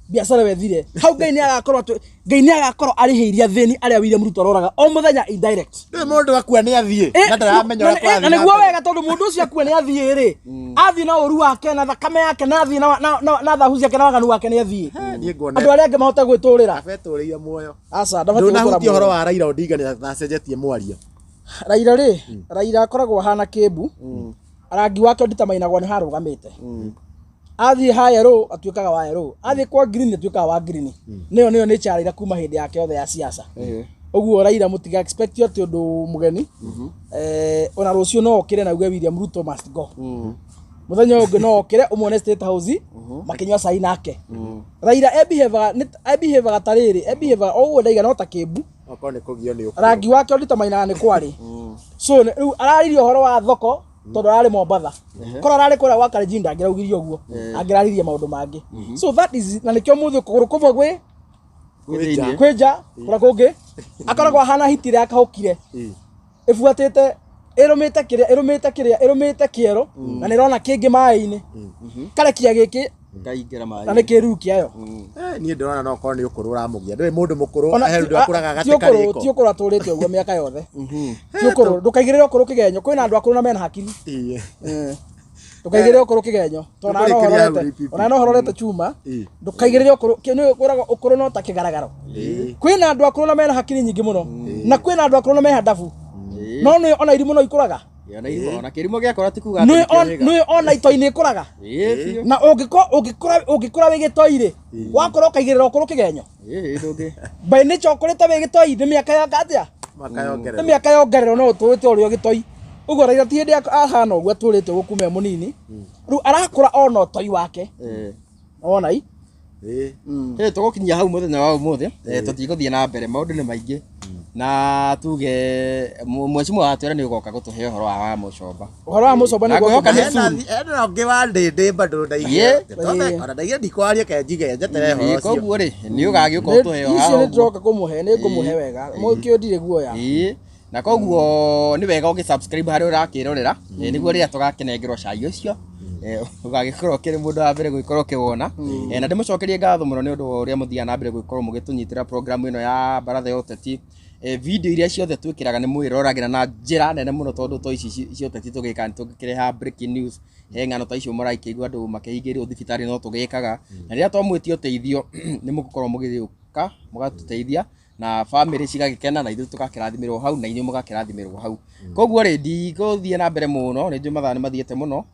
Biacara wethire. Hau Ngai nĩ agakorwo arĩhĩirie thĩni arĩa William Ruto aroraga o mũthenya indirect. Ndũĩ mũndũ akua nĩ athiĩ. Na ndaramenya ũrĩa kwathiĩ. Na nĩguo wega tondũ mũndũ ũcio akua nĩ athiĩ rĩ. Athiĩ na ũru wake na thakame yake na athiĩ na thahu ciake na waganu wake nĩ athiĩ. Andũ arĩa angĩ mahota gwĩtũrĩra. Abetũrĩire muoyo. Aca ndabatiĩ gũtũra. Ndũnahutia ũhoro wa Raila Odinga nĩ acenjetie mwario. Raila akoragwo hana kĩmbu. Rangi wake nditamainagwo nĩ harũgamĩte. Athiĩ ha yellow atuĩkaga wa yellow. Athiĩ kwa green atuĩkaga wa green. Nĩyo nĩ Raila kuma hĩndĩ yake yothe ya siasa. Ũguo Raila mũtiga expect atĩ ũndũ mũgeni. Ona rũciũ no okire na uge William Ruto must go. Mũthenya ũngĩ no okire ũmuone State House makinywa cai nake. Raila ebihevaga tarĩrĩ, ebihevaga ũguo ndaiga no ta kĩmbu. Okorwo nĩ kũgio nĩ ũkũ. Rangi wake nditamainaga nĩ kwarĩ. So rĩu araririe ũhoro wa thoko tondũ ararĩ Mombatha. Korwo ararĩ kũrĩa gwa Kalenjin ndangĩraugirie ũguo. Angĩraririe maũndũ mangĩ. So that is na nĩkĩo mũthĩ kũgũrũ kũmwe kwĩnja kũrĩa kũngĩ akoragwo hana hitire akahũkire. Ĩbuatĩte ĩrũmĩte kĩero na nĩrona kĩngĩ maĩ-inĩ. Karekia gĩkĩ ngaingĩra maĩ. Na nĩ kĩruru kĩayo. Niĩ ndĩrona no korwo nĩ ũkũrũ ũramũgia. Ndũĩ mũndũ mũkũrũ aheru akũraga gatekarĩko. Ti ũkũrũ atũrĩte ũguo mĩaka yothe. Ti ũkũrũ ndũkaigĩrĩre ũkũrũ kĩgenyo. Kwĩna andũ akũrũ na mena hakiri. Ndũkaigĩrĩre ũkũrũ kĩgenyo. Ona no hororete chuma. Ndũkaigĩrĩre ũkũrũ no ta kĩgaragaro. Kwĩna andũ akũrũ na mena hakiri nyingĩ mũno. Na kwĩna andũ akũrũ na mena ndabu. No nĩ ona irimũ no ikũraga. Ona kĩrimũ gĩakora ti kuga atĩ nĩ ona itoinĩ ikũraga. Na ũngĩkũra wĩ gĩtoi-rĩ, wakorwo ũkaigĩrĩra ũkũrũ kĩgenyo. Mbaĩ nĩ chokorete wĩ gĩtoi nĩ mĩaka ya atĩa? Nĩ mĩaka yongererwo no ũtũrĩte ũrĩ o gĩtoi. Ũguo Raila ti hĩndĩ ahana ũguo atũrĩte ũguo kuma mũnini. Rĩu arakũra ona ũtoi wake. Ona i. Tũgũkinyia hau mũthenya wa ũmũthĩ. Tũtigũthiĩ na mbere maũndũ nĩ maingĩ. Na tuge mwecimu atwĩra nĩ ũgoka gũtũhe ũhoro wa Mũcomba. Ũhoro wa Mũcomba nĩ ũgoka ena ũngĩ wa ndĩndĩ bado ndaigire. Ona ndaigire ndikwaria kenjige njetere ũhoro ũcio. Koguo rĩ nĩ ũgagĩũka ũtũhe ũhoro. Icio nĩ tũroka kũmũhe nĩ ngũmũhe wega. Mũkĩo ndirĩ guoya. Na koguo nĩ wega ũgĩ-subscribe harĩa ũrakĩrorera nĩguo rĩrĩa tũgakenengerwo cai ũcio ũgagĩkorwo kĩrĩ mũndũ wa mbere gwĩkorwo ũkĩwona. Na ndĩmũcokerie ngatho mũno nĩ ũndũ wa ũrĩa mũthiaga na mbere gwĩkorwo mũgĩtũnyitĩra program ĩno ya Baratha ya Ũteti. Video iria ciothe twĩkĩraga nĩ mwĩroragĩra na njĩra nene mũno tondũ to ici cia ũteti tũgĩkaga nĩ tũgĩkĩreha breaking news. Ng'ano ta icio mũraikĩigua andũ makĩhingĩrwo thibitarĩ no tũgĩkaga. Na rĩrĩa twamwĩtia ũteithio nĩ mũgũkorwo mũgĩũka mũgatũteithia na family cigagikena na ithu tugakĩrathimirwo hau na inyuĩ mũgakĩrathimirwo hau koguo rĩ ndigũthiĩ na mbere mũno nĩ njũĩ mathaa nĩ mathiĩte mũno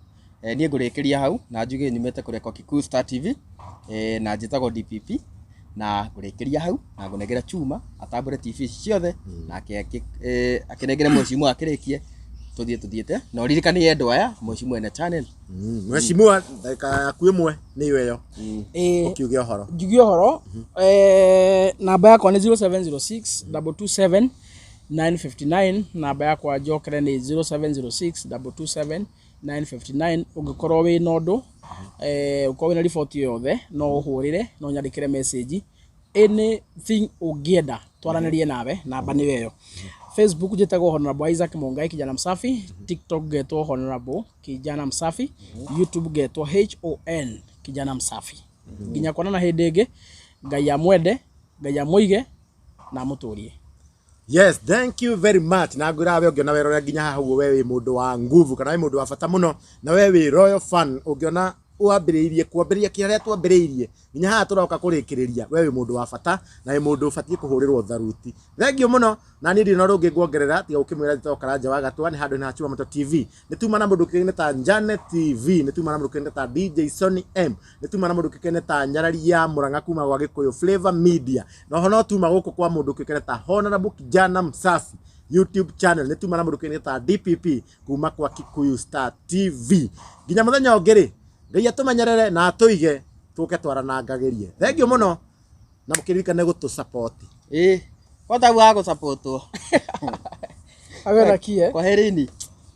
niĩ ngũrĩkĩria hau na njuge nyumĩte kũrĩa kwa Kikuyu Star TV na njĩtagwo DPP na ngũrĩkĩria hau na ngũnengera Chuma atambũre TV ciothe na akĩnengere Mheshimiwa akĩrĩkie tuthiĩte na ũririkanie andũ aya Mheshimiwa ene channel Mheshimiwa ndagĩka yaku ĩmwe nĩyo ĩyo ũkiuge ũhoro njuge ũhoro namba yakwa nĩ 0706 227 959 namba yakwa njokere nĩ 0706 227 959 ũngĩkorwo wĩ na ũndũ ũkorwo wĩ na report yothe no ũhũrĩre no nyandĩkĩre message anything ũngĩenda twaranĩrie nawe namba nĩ weyo Facebook njĩtagwo Honorable Isaac Mongai kijana msafi, TikTok getwo Honorable kijana msafi, YouTube getwo HON kijana msafi. Nginya kuonana hĩndĩ ĩngĩ, Ngai amwende, Ngai amũige na mũtũrie. Yes, thank you very much. Na ngwĩra we ũngĩona wĩra nginya haha ũguo we wĩ mũndũ wa nguvu kana wĩ mũndũ wa bata mũno na we wĩ royal fan ũngĩona wambĩrĩirie kwambĩrĩria kĩrĩa twambĩrĩirie nginya haha tũroka kũrĩkĩrĩria we wĩ mũndũ wa bata na wĩ mũndũ ũbatiĩ kũhũrĩrwo tharuti. Thengiũ mũno na niĩ ndirĩ na ũndũ ũngĩ nguongerera tiga gũkĩmwĩra tũtokara nja wa gatwa nĩ handũ na Chuma Moto TV. Nĩ tuma na mũndũ kĩkene ta Janet TV, nĩ tuma na mũndũ kĩkene ta DJ Sonny M, nĩ tuma na mũndũ kĩkene ta Nyarari ya Mũrang'a kuma gwa Gĩkũyũ Flavor Media. Na oho no tuma gũkũ kwa mũndũ kĩkene ta Honorable kijana msafi YouTube channel, nĩ tuma na mũndũ kĩkene ta DPP kuma kwa Kikuyu Star TV. Nginya mũthenya ũngĩ rĩ Ngai atũmenyerere na atũige tũke twaranangagĩrie. Thengiũ mũno na mũkĩririkane gũtũ support. Kwata gwa gũ support. Agora aqui Kwaherini.